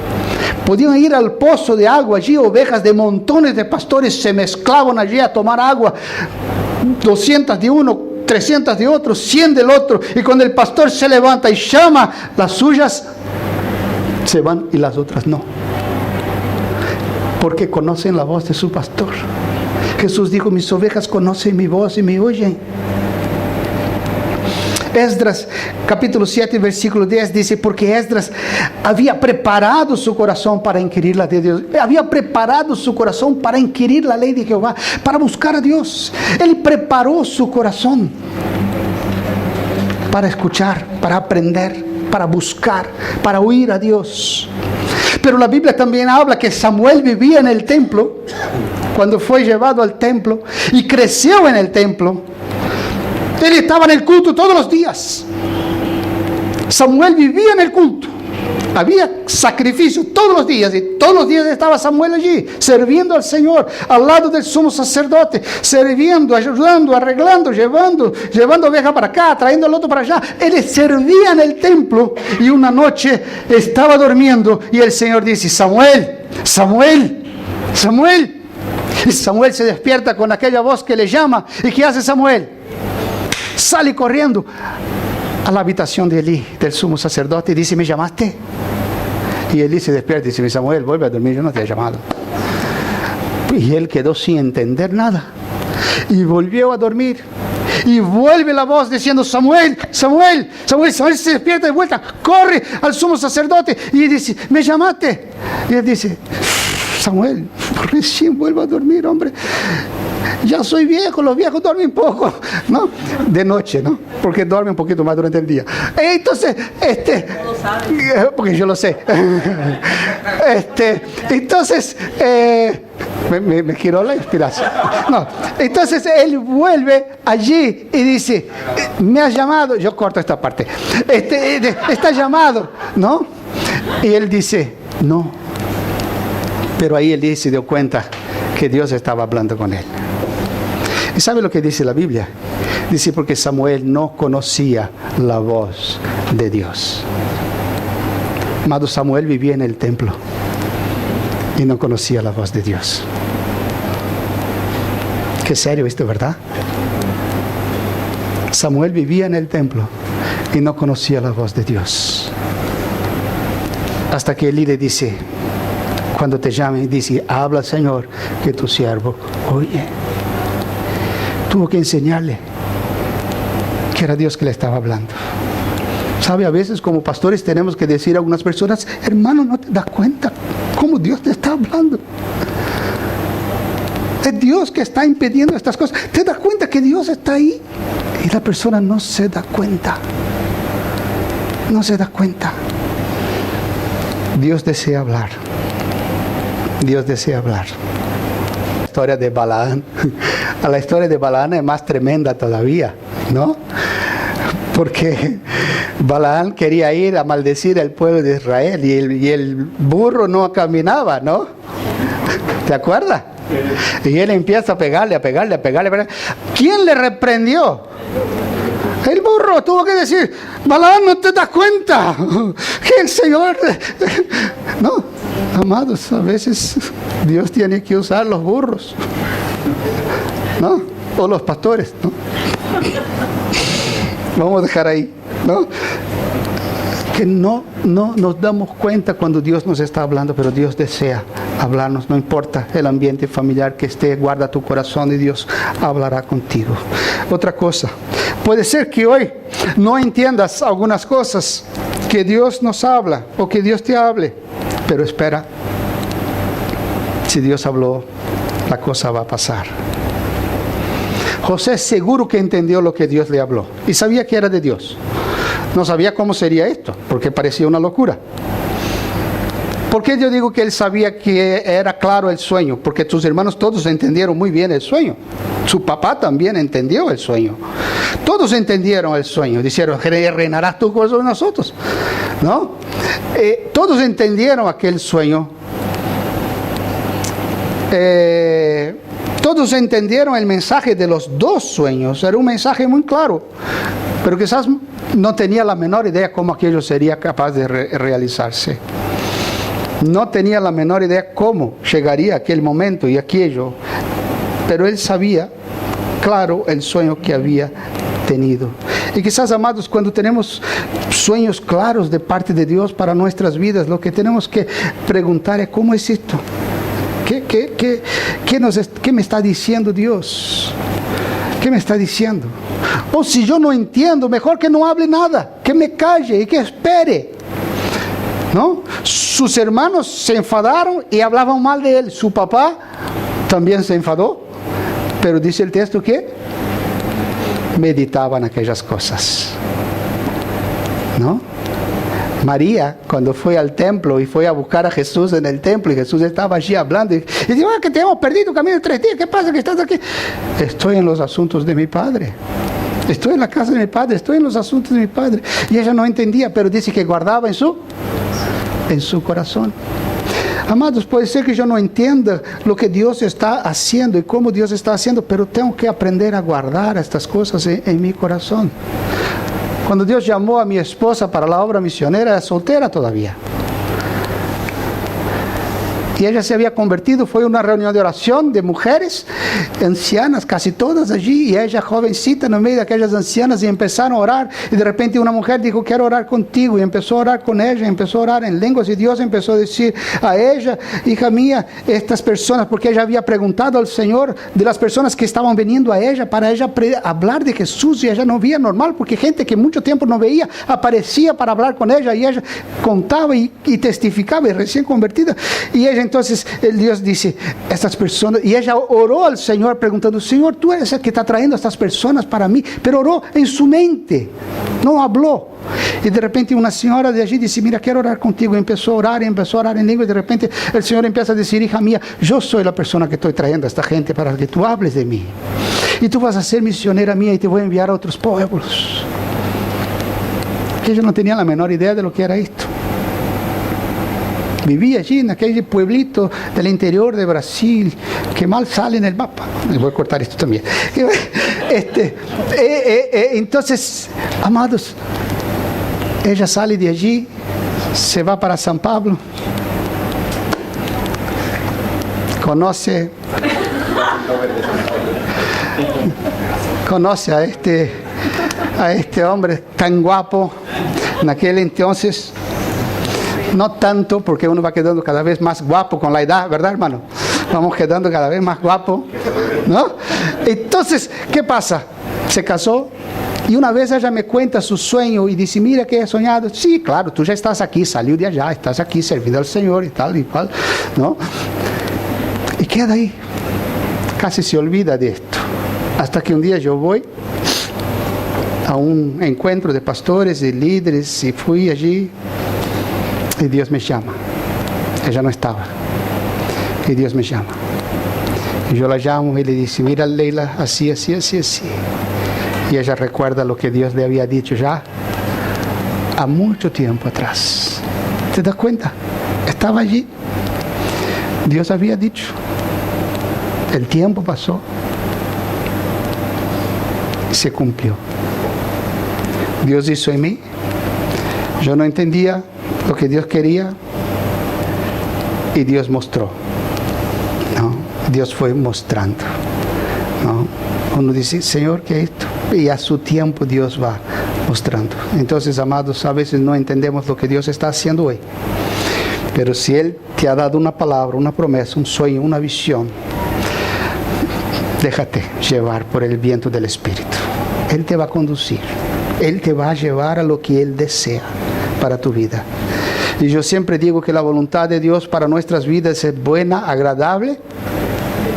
Podían ir al pozo de agua, allí ovejas de montones de pastores se mezclaban allí a tomar agua, 200 de uno, 300 de otro, 100 del otro, y cuando el pastor se levanta y llama, las suyas se van y las otras no. Porque conocen la voz de su pastor. Jesús dijo, mis ovejas conocen mi voz y me oyen. Esdras, capítulo 7, versículo 10, dice, porque Esdras había preparado su corazón para inquirir la de Dios. Había preparado su corazón para inquirir la ley de Jehová, para buscar a Dios. Él preparó su corazón para escuchar, para aprender, para buscar, para oír a Dios. Pero la Biblia también habla que Samuel vivía en el templo, cuando fue llevado al templo y creció en el templo. Él estaba en el culto todos los días. Samuel vivía en el culto. Había sacrificio todos los días, y todos los días estaba Samuel allí, sirviendo al Señor, al lado del sumo sacerdote, sirviendo, ayudando, arreglando, llevando oveja para acá, trayendo el otro para allá. Él servía en el templo, y una noche estaba durmiendo, y el Señor dice, Samuel, Samuel, Samuel. Y Samuel se despierta con aquella voz que le llama. ¿Y qué hace Samuel? Sale corriendo a la habitación de Elí, del sumo sacerdote, y dice, ¿me llamaste? Y Elí se despierta y dice, Samuel, vuelve a dormir, yo no te he llamado. Y él quedó sin entender nada. Y volvió a dormir. Y vuelve la voz diciendo, Samuel, Samuel, Samuel. Samuel se despierta de vuelta, corre al sumo sacerdote y dice, ¿me llamaste? Y él dice, Samuel, recién vuelvo a dormir, hombre. Ya soy viejo, los viejos duermen poco, ¿no? De noche, ¿no? Porque duermen un poquito más durante el día. Entonces, porque yo lo sé. Entonces, me giró la inspiración. No. Entonces, él vuelve allí y dice, me has llamado, yo corto esta parte, está llamado, ¿no? Y él dice, no. Pero ahí él se dio cuenta que Dios estaba hablando con él. ¿Y sabe lo que dice la Biblia? Dice, porque Samuel no conocía la voz de Dios. Amado, Samuel vivía en el templo y no conocía la voz de Dios. Qué serio esto, ¿verdad? Samuel vivía en el templo y no conocía la voz de Dios. Hasta que Elí le dice, cuando te llame, dice, habla, Señor, que tu siervo oye. Tuvo que enseñarle que era Dios que le estaba hablando. Sabe, a veces como pastores tenemos que decir a algunas personas, hermano, ¿no te das cuenta cómo Dios te está hablando? Es Dios que está impidiendo estas cosas. ¿Te das cuenta que Dios está ahí? Y la persona no se da cuenta. No se da cuenta. Dios desea hablar. Dios desea hablar. La historia de Balaán. La historia de Balaán es más tremenda todavía, ¿no? Porque Balaán quería ir a maldecir al pueblo de Israel y el burro no caminaba, ¿no? ¿Te acuerdas? Y él empieza a pegarle. ¿Quién le reprendió? El burro tuvo que decir, Balaán, ¿no te das cuenta que el Señor... No, amados, a veces Dios tiene que usar los burros, ¿no? O los pastores, ¿no? Vamos a dejar ahí, ¿no? Que no nos damos cuenta cuando Dios nos está hablando, pero Dios desea hablarnos, no importa el ambiente familiar que esté, guarda tu corazón y Dios hablará contigo. Otra cosa, puede ser que hoy no entiendas algunas cosas, que Dios nos habla o que Dios te hable, pero espera, si Dios habló, la cosa va a pasar. José seguro que entendió lo que Dios le habló y sabía que era de Dios. No sabía cómo sería esto, porque parecía una locura. ¿Por qué yo digo que él sabía que era claro el sueño? Porque sus hermanos todos entendieron muy bien el sueño. Su papá también entendió el sueño. Todos entendieron el sueño. Dijeron, reinarás tú sobre nosotros, ¿no? Todos entendieron aquel sueño. Todos entendieron el mensaje de los dos sueños. Era un mensaje muy claro, pero quizás no tenía la menor idea cómo aquello sería capaz de realizarse. No tenía la menor idea cómo llegaría aquel momento y aquello, pero él sabía, claro, el sueño que había tenido. Y quizás, amados, cuando tenemos sueños claros de parte de Dios para nuestras vidas, lo que tenemos que preguntar es: ¿cómo es esto? ¿Qué me está diciendo Dios? ¿Qué me está diciendo? O si yo no entiendo, mejor que no hable nada, que me calle y que espere. ¿No? Sus hermanos se enfadaron y hablaban mal de él. Su papá también se enfadó, pero dice el texto que meditaban aquellas cosas. ¿No? María, cuando fue al templo y fue a buscar a Jesús en el templo, y Jesús estaba allí hablando, y dijo: que te hemos perdido camino de 3 días, ¿qué pasa que estás aquí? Estoy en los asuntos de mi Padre. Estoy en la casa de mi Padre, estoy en los asuntos de mi Padre. Y ella no entendía, pero dice que guardaba en su corazón. Amados, puede ser que yo no entienda lo que Dios está haciendo y cómo Dios está haciendo, pero tengo que aprender a guardar estas cosas en mi corazón. Cuando Dios llamó a mi esposa para la obra misionera, era soltera todavía. Y ella se había convertido, fue una reunión de oración de mujeres, ancianas, casi todas allí, y ella jovencita en medio de aquellas ancianas, y empezaron a orar, y de repente una mujer dijo: quiero orar contigo, y empezó a orar con ella, y empezó a orar en lenguas, y Dios empezó a decir a ella: hija mía, estas personas, porque ella había preguntado al Señor de las personas que estaban viniendo a ella, para ella hablar de Jesús, y ella no veía normal, porque gente que mucho tiempo no veía, aparecía para hablar con ella, y ella contaba y testificaba, y recién convertida, y ella entonces, el Dios dice: estas personas, y ella oró al Señor preguntando: Señor, tú eres el que está trayendo a estas personas para mí, pero oró en su mente, no habló. Y de repente una señora de allí dice: mira, quiero orar contigo, y empezó a orar en lengua, y de repente el Señor empieza a decir: hija mía, yo soy la persona que estoy trayendo a esta gente para que tú hables de mí, y tú vas a ser misionera mía, y te voy a enviar a otros pueblos. Ella no tenía la menor idea de lo que era esto. Vivía allí en aquel pueblito del interior de Brasil, que mal sale en el mapa. Les voy a cortar esto también. Entonces, amados, ella sale de allí, se va para San Pablo, conoce a este hombre tan guapo en aquel entonces. No tanto, porque uno va quedando cada vez más guapo con la edad, ¿verdad, hermano? Vamos quedando cada vez más guapo, ¿no? Entonces, ¿qué pasa? Se casó, y una vez ella me cuenta su sueño y dice: mira que he soñado. Sí, claro, tú ya estás aquí, salió de allá, estás aquí servindo al Señor y tal y cual, ¿no? Y queda ahí, casi se olvida de esto. Hasta que un día yo voy a un encuentro de pastores y líderes, y fui allí, y Dios me llama. Ella no estaba, y Dios me llama, y yo la llamo y le dice: mira, Leila, así, así, así, así. Y ella recuerda lo que Dios le había dicho ya a mucho tiempo atrás. ¿Te das cuenta? Estaba allí, Dios había dicho, el tiempo pasó, se cumplió. Dios hizo en mí. Yo no entendía lo que Dios quería, y Dios mostró, ¿no? Dios fue mostrando, ¿no? Uno dice: Señor, ¿qué es esto? Y a su tiempo Dios va mostrando. Entonces, amados, a veces no entendemos lo que Dios está haciendo hoy, pero si Él te ha dado una palabra, una promesa, un sueño, una visión, déjate llevar por el viento del Espíritu. Él te va a conducir, Él te va a llevar a lo que Él desea para tu vida. Y yo siempre digo que la voluntad de Dios para nuestras vidas es buena, agradable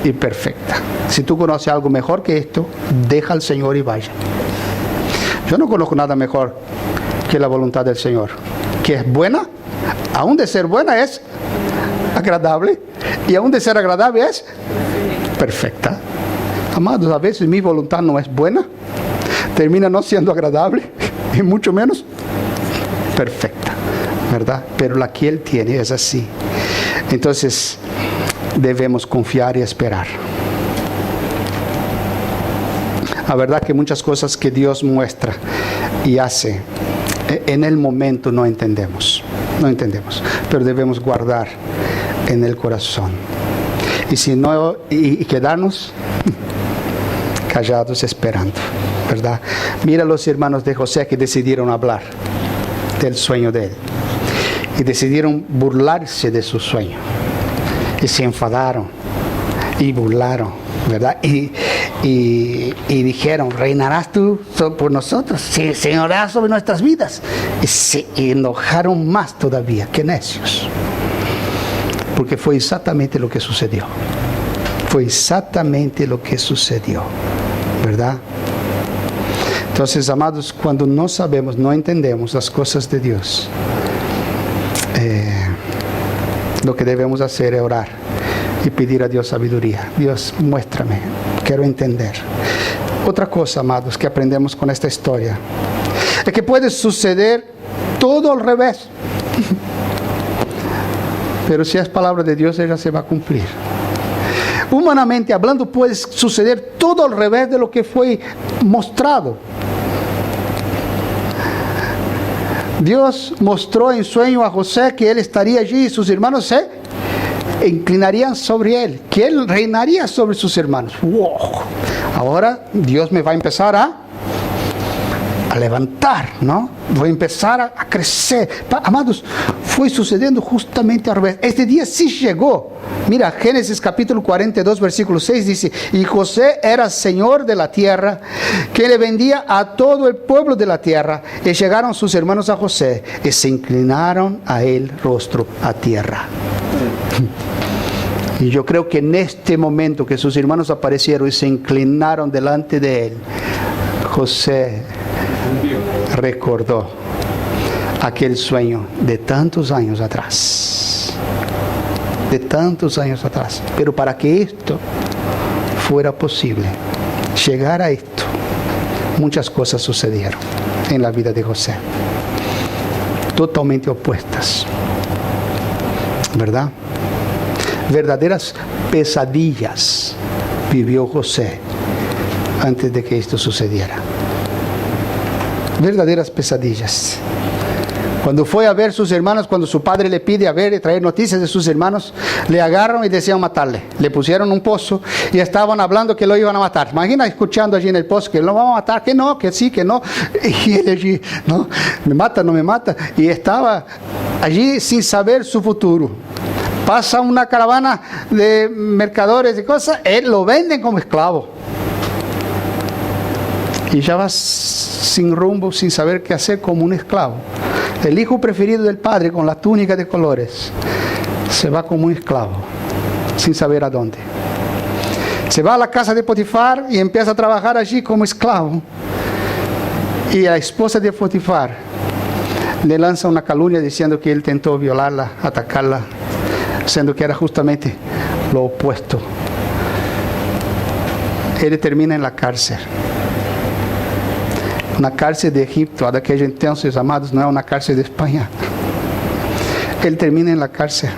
y perfecta. Si tú conoces algo mejor que esto, deja al Señor y vaya. Yo no conozco nada mejor que la voluntad del Señor, que es buena, aún de ser buena es agradable, y aún de ser agradable es perfecta. Amados, a veces mi voluntad no es buena, termina no siendo agradable, y mucho menos perfecta, ¿verdad? Pero la que Él tiene es así. Entonces, debemos confiar y esperar. La verdad que muchas cosas que Dios muestra y hace, en el momento no entendemos, pero debemos guardar en el corazón. Y si no, y quedarnos callados esperando, ¿verdad? Mira los hermanos de José que decidieron hablar del sueño de él y decidieron burlarse de su sueño y se enfadaron y burlaron, ¿verdad? Y dijeron, ¿reinarás tú por nosotros? Sí, señorás sobre nuestras vidas. Y se enojaron más todavía, que necios. Porque fue exactamente lo que sucedió. Fue exactamente lo que sucedió, ¿verdad? Entonces, amados, cuando no sabemos, no entendemos las cosas de Dios, lo que debemos hacer es orar y pedir a Dios sabiduría. Dios, muéstrame, quiero entender. Otra cosa, amados, que aprendemos con esta historia, es que puede suceder todo al revés. Pero si es palabra de Dios, ella se va a cumplir. Humanamente hablando, puede suceder todo al revés de lo que fue mostrado. Dios mostró en sueño a José que él estaría allí y sus hermanos se inclinarían sobre él, que él reinaría sobre sus hermanos. ¡Wow! Ahora Dios me va a empezar a levantar, ¿no? Voy a empezar a crecer. Amados, fue sucediendo justamente al revés. Este día sí llegó. Mira, Génesis capítulo 42, versículo 6 dice, y José era señor de la tierra, que le vendía a todo el pueblo de la tierra. Y llegaron sus hermanos a José, y se inclinaron a él rostro a tierra. Y yo creo que en este momento que sus hermanos aparecieron y se inclinaron delante de él, José recordó aquel sueño de tantos años atrás. De tantos años atrás. Pero para que esto fuera posible, llegar a esto, muchas cosas sucedieron en la vida de José. Totalmente opuestas. ¿Verdad? Verdaderas pesadillas vivió José antes de que esto sucediera. Verdaderas pesadillas. Cuando fue a ver sus hermanos, cuando su padre le pide a ver y traer noticias de sus hermanos, le agarraron y decían matarle. Le pusieron un pozo y estaban hablando que lo iban a matar. Imagina escuchando allí en el pozo que lo vamos a matar, que no, que sí, que no. Y él allí, no, me mata, no me mata. Y estaba allí sin saber su futuro. Pasa una caravana de mercadores y cosas, él lo venden como esclavo. Y ya va sin rumbo, sin saber qué hacer, como un esclavo. El hijo preferido del padre, con la túnica de colores, se va como un esclavo, sin saber a dónde. Se va a la casa de Potifar y empieza a trabajar allí como esclavo. Y la esposa de Potifar le lanza una calumnia diciendo que él tentó violarla, atacarla, siendo que era justamente lo opuesto. Él termina en la cárcel. Una cárcel de Egipto, de aquellos entonces, amados, no es una cárcel de España. Él termina en la cárcel,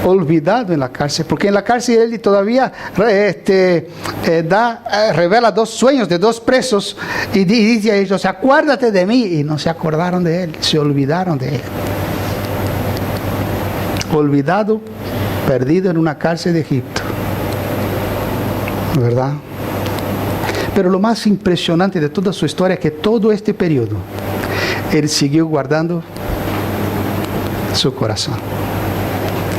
olvidado en la cárcel, porque en la cárcel él todavía revela dos sueños de dos presos y dice a ellos, acuérdate de mí, y no se acordaron de él, se olvidaron de él. Olvidado, perdido en una cárcel de Egipto, ¿verdad? Pero lo más impresionante de toda su historia es que todo este periodo, él siguió guardando su corazón.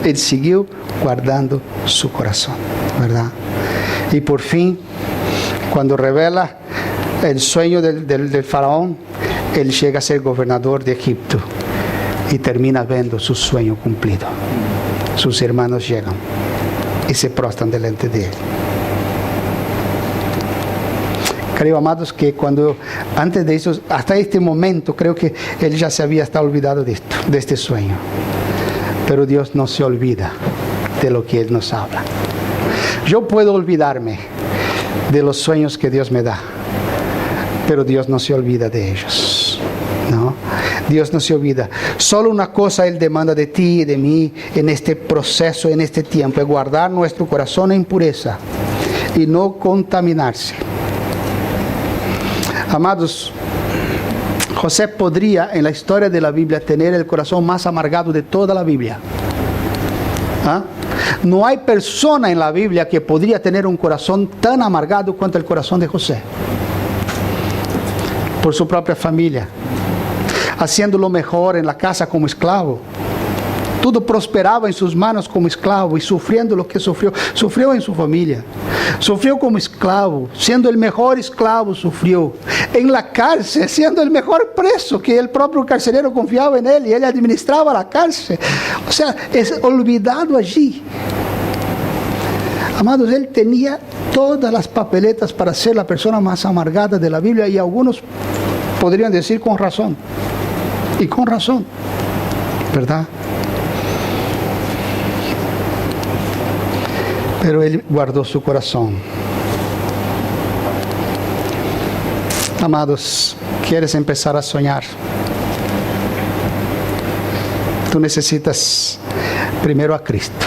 Él siguió guardando su corazón, ¿verdad? Y por fin, cuando revela el sueño del faraón, él llega a ser gobernador de Egipto y termina viendo su sueño cumplido. Sus hermanos llegan y se prostran delante de él. Creo, amados, que antes de eso, hasta este momento, creo que él ya se había estado olvidado de esto, de este sueño. Pero Dios no se olvida de lo que Él nos habla. Yo puedo olvidarme de los sueños que Dios me da, pero Dios no se olvida de ellos, ¿no? Dios no se olvida. Solo una cosa Él demanda de ti y de mí en este proceso, en este tiempo, es guardar nuestro corazón en pureza y no contaminarse. Amados, José podría en la historia de la Biblia tener el corazón más amargado de toda la Biblia. ¿Ah? No hay persona en la Biblia que podría tener un corazón tan amargado cuanto el corazón de José. Por su propia familia, haciendo lo mejor en la casa como esclavo. Todo prosperaba en sus manos como esclavo y sufriendo lo que sufrió. Sufrió en su familia. Sufrió como esclavo, siendo el mejor esclavo, sufrió. En la cárcel, siendo el mejor preso, que el propio carcelero confiaba en él y él administraba la cárcel. O sea, es olvidado allí. Amados, él tenía todas las papeletas para ser la persona más amargada de la Biblia, y algunos podrían decir con razón. Y con razón, ¿verdad? Pero él guardó su corazón. Amados, ¿quieres empezar a soñar? Tú necesitas primero a Cristo.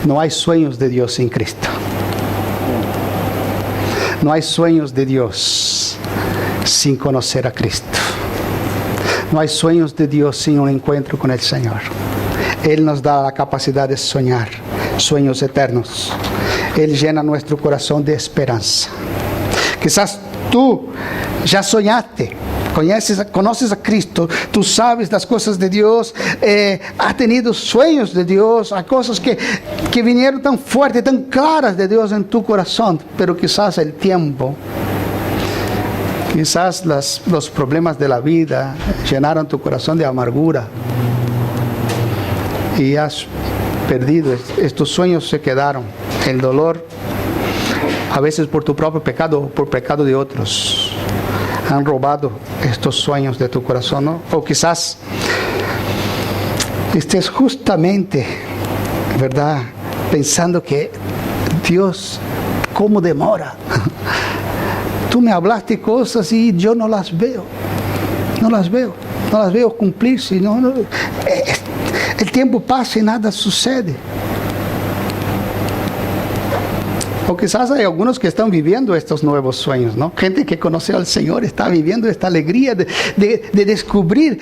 No hay sueños de Dios sin Cristo. No hay sueños de Dios sin conocer a Cristo. No hay sueños de Dios sin un encuentro con el Señor. Él nos da la capacidad de soñar sueños eternos. Él llena nuestro corazón de esperanza. Quizás tú ya soñaste, conoces a Cristo, tú sabes las cosas de Dios, has tenido sueños de Dios, hay cosas que vinieron tan fuertes, tan claras de Dios en tu corazón, pero quizás el tiempo, quizás los problemas de la vida llenaron tu corazón de amargura y has perdido. Estos sueños se quedaron. El dolor, a veces por tu propio pecado o por pecado de otros, han robado estos sueños de tu corazón, ¿no? O quizás estés justamente, ¿verdad?, pensando que Dios, ¿cómo demora? Tú me hablaste cosas y yo no las veo. No las veo cumplirse. El tiempo pasa y nada sucede. O quizás hay algunos que están viviendo estos nuevos sueños, ¿no? Gente que conoce al Señor está viviendo esta alegría de descubrir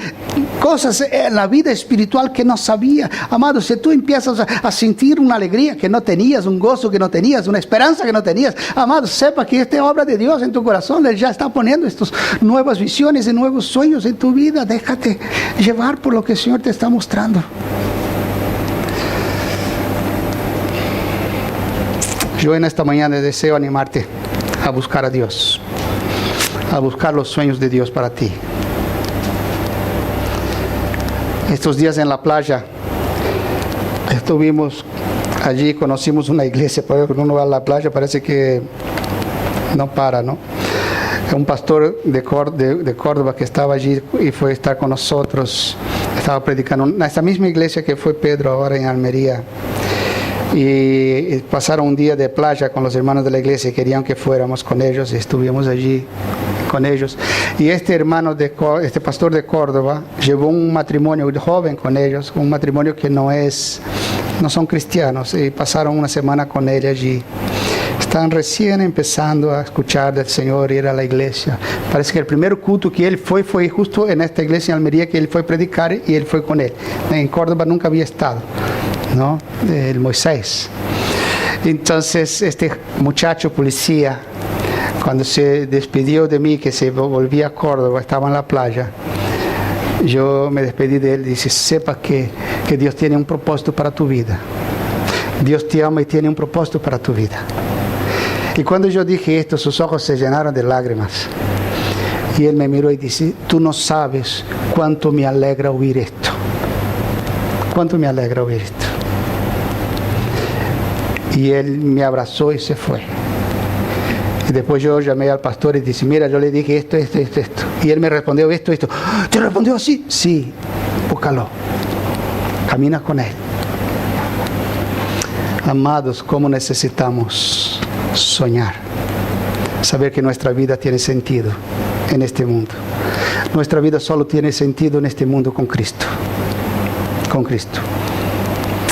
cosas en la vida espiritual que no sabía. Amado, si tú empiezas a sentir una alegría que no tenías, un gozo que no tenías, una esperanza que no tenías, amado, sepa que esta es obra de Dios en tu corazón. Él ya está poniendo estas nuevas visiones y nuevos sueños en tu vida. Déjate llevar por lo que el Señor te está mostrando. Yo en esta mañana deseo animarte a buscar a Dios, a buscar los sueños de Dios para ti. Estos días en la playa estuvimos allí, conocimos una iglesia, pero cuando uno va a la playa parece que no para, ¿no? Un pastor de Córdoba que estaba allí y fue a estar con nosotros, estaba predicando en esta misma iglesia que fue Pedro ahora en Almería. Y pasaron un día de playa con los hermanos de la iglesia y querían que fuéramos con ellos, y estuvimos allí con ellos. Y este pastor de Córdoba llevó un matrimonio joven con ellos, un matrimonio que no son cristianos, y pasaron una semana con él allí. Están recién empezando a escuchar del Señor, ir a la iglesia. Parece que el primer culto que él fue justo en esta iglesia en Almería, que él fue a predicar, y él fue con él. En Córdoba nunca había estado, ¿no? El Moisés. Entonces este muchacho policía, cuando se despidió de mí, que se volvía a Córdoba, estaba en la playa, yo me despedí de él y dice: sepa que Dios tiene un propósito para tu vida. Dios te ama y tiene un propósito para tu vida. Y cuando yo dije esto, sus ojos se llenaron de lágrimas. Y él me miró y dice: tú no sabes cuánto me alegra oír esto. Cuánto me alegra oír esto. Y él me abrazó y se fue. Y después yo llamé al pastor y dije: mira, yo le dije esto. Y él me respondió esto. ¿Te respondió así? Sí, búscalo. Camina con él. Amados, ¿cómo necesitamos soñar? Saber que nuestra vida tiene sentido en este mundo. Nuestra vida solo tiene sentido en este mundo con Cristo. Con Cristo.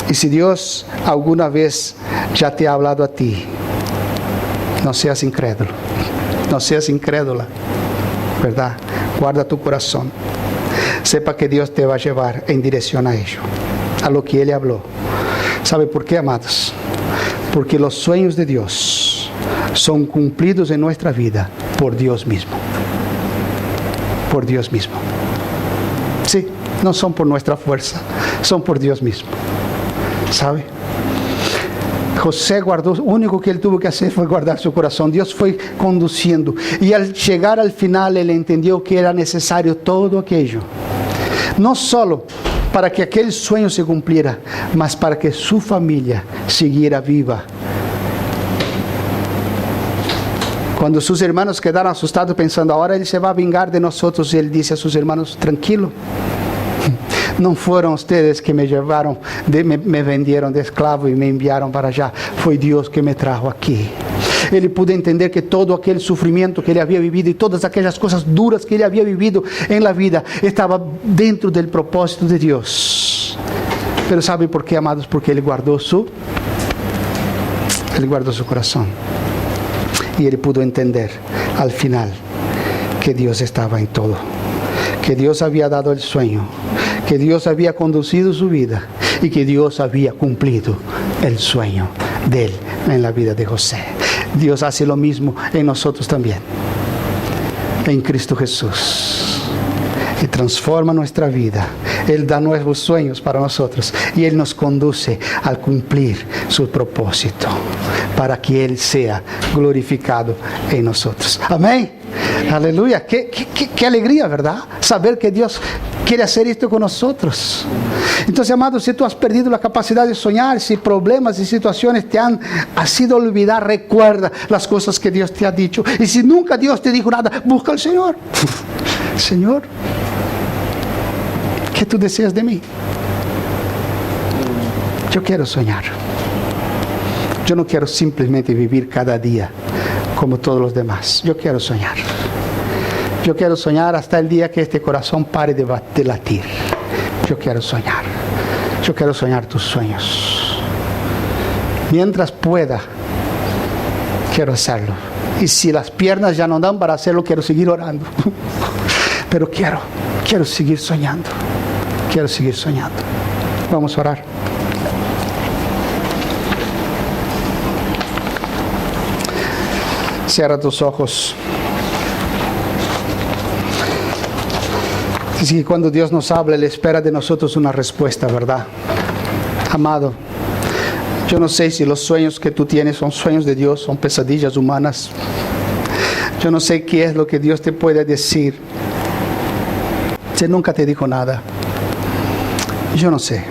Y si Dios alguna vez ya te ha hablado a ti, no seas incrédulo, no seas incrédula, ¿verdad? Guarda tu corazón. Sepa que Dios te va a llevar en dirección a ello, a lo que Él habló. ¿Sabe por qué, amados? Porque los sueños de Dios son cumplidos en nuestra vida por Dios mismo. Por Dios mismo. Sí, no son por nuestra fuerza, son por Dios mismo. ¿Sabe? José guardó, lo único que él tuvo que hacer fue guardar su corazón. Dios fue conduciendo. Y al llegar al final, él entendió que era necesario todo aquello. No solo para que aquel sueño se cumpliera, mas para que su familia siguiera viva. Cuando sus hermanos quedaron asustados pensando, ahora él se va a vengar de nosotros, y él dice a sus hermanos, tranquilo. No fueron ustedes que me llevaron, me vendieron de esclavo y me enviaron para allá. Fue Dios que me trajo aquí. Él pudo entender que todo aquel sufrimiento que él había vivido y todas aquellas cosas duras que él había vivido en la vida estaba dentro del propósito de Dios. Pero ¿sabe por qué, amados? Porque él guardó su corazón. Y él pudo entender al final que Dios estaba en todo. Que Dios había dado el sueño, que Dios había conducido su vida y que Dios había cumplido el sueño de él en la vida de José. Dios hace lo mismo en nosotros también, en Cristo Jesús, y transforma nuestra vida. Él da nuevos sueños para nosotros y Él nos conduce al cumplir su propósito para que Él sea glorificado en nosotros. Amén. Aleluya. Qué alegría, ¿verdad? Saber que Dios quiere hacer esto con nosotros. Entonces, amados, si tú has perdido la capacidad de soñar, si problemas y situaciones te han sido olvidar, recuerda las cosas que Dios te ha dicho. Y si nunca Dios te dijo nada, busca al Señor. Señor, ¿qué tú deseas de mí? Yo quiero soñar. Yo no quiero simplemente vivir cada día como todos los demás. Yo quiero soñar. Yo quiero soñar hasta el día que este corazón pare de latir. Yo quiero soñar. Yo quiero soñar tus sueños. Mientras pueda, quiero hacerlo. Y si las piernas ya no dan para hacerlo, quiero seguir orando. Pero quiero seguir soñando. Quiero seguir soñando. Vamos a orar. Cierra tus ojos. Así que cuando Dios nos habla, Él espera de nosotros una respuesta, ¿verdad? Amado, yo no sé si los sueños que tú tienes son sueños de Dios, son pesadillas humanas. Yo no sé qué es lo que Dios te puede decir. Si nunca te dijo nada. Yo no sé.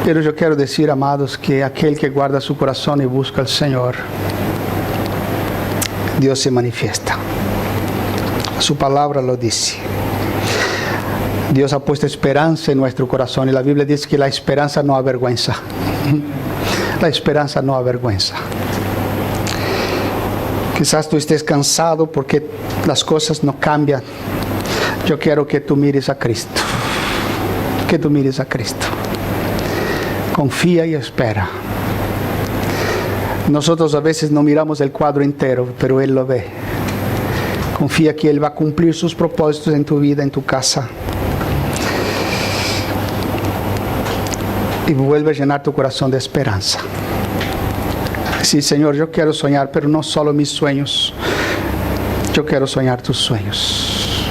Pero yo quiero decir, amados, que aquel que guarda su corazón y busca al Señor, Dios se manifiesta. Su palabra lo dice. Dios ha puesto esperanza en nuestro corazón y la Biblia dice que la esperanza no avergüenza. La esperanza no avergüenza. Quizás tú estés cansado porque las cosas no cambian. Yo quiero que tú mires a Cristo. Que tú mires a Cristo. Confía y espera. Nosotros a veces no miramos el cuadro entero, pero Él lo ve. Confía que Él va a cumplir sus propósitos en tu vida, en tu casa. Y vuelve a llenar tu corazón de esperanza. Sí, Señor, yo quiero soñar, pero no solo mis sueños. Yo quiero soñar tus sueños.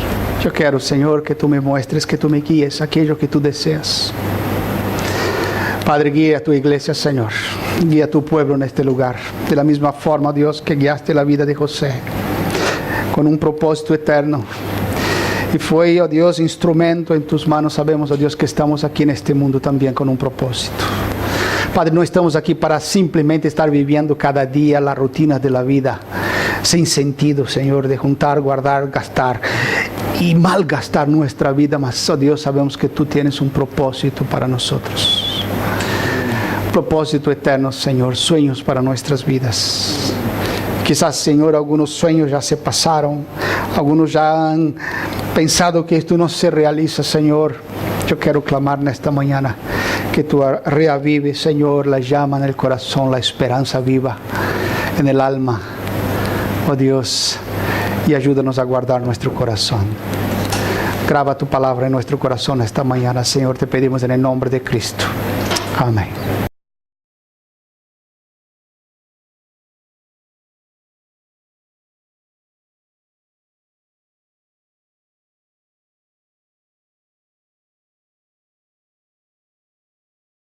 Yo quiero, Señor, que tú me muestres, que tú me guíes aquello que tú deseas. Padre, guía a tu iglesia, Señor. Guía a tu pueblo en este lugar. De la misma forma, Dios, que guiaste la vida de José. Con un propósito eterno. Y fue, oh Dios, instrumento en tus manos. Sabemos, oh Dios, que estamos aquí en este mundo también con un propósito. Padre, no estamos aquí para simplemente estar viviendo cada día la rutina de la vida. Sin sentido, Señor, de juntar, guardar, gastar. Y malgastar nuestra vida. Mas, oh Dios, sabemos que tú tienes un propósito para nosotros. Propósito eterno, Señor, sueños para nuestras vidas. Quizás, Señor, algunos sueños ya se pasaron, algunos ya han pensado que esto no se realiza, Señor. Yo quiero clamar en esta mañana que tú reavives, Señor, la llama en el corazón, la esperanza viva en el alma, oh Dios, y ayúdanos a guardar nuestro corazón. Graba tu palabra en nuestro corazón esta mañana, Señor, te pedimos en el nombre de Cristo. Amén.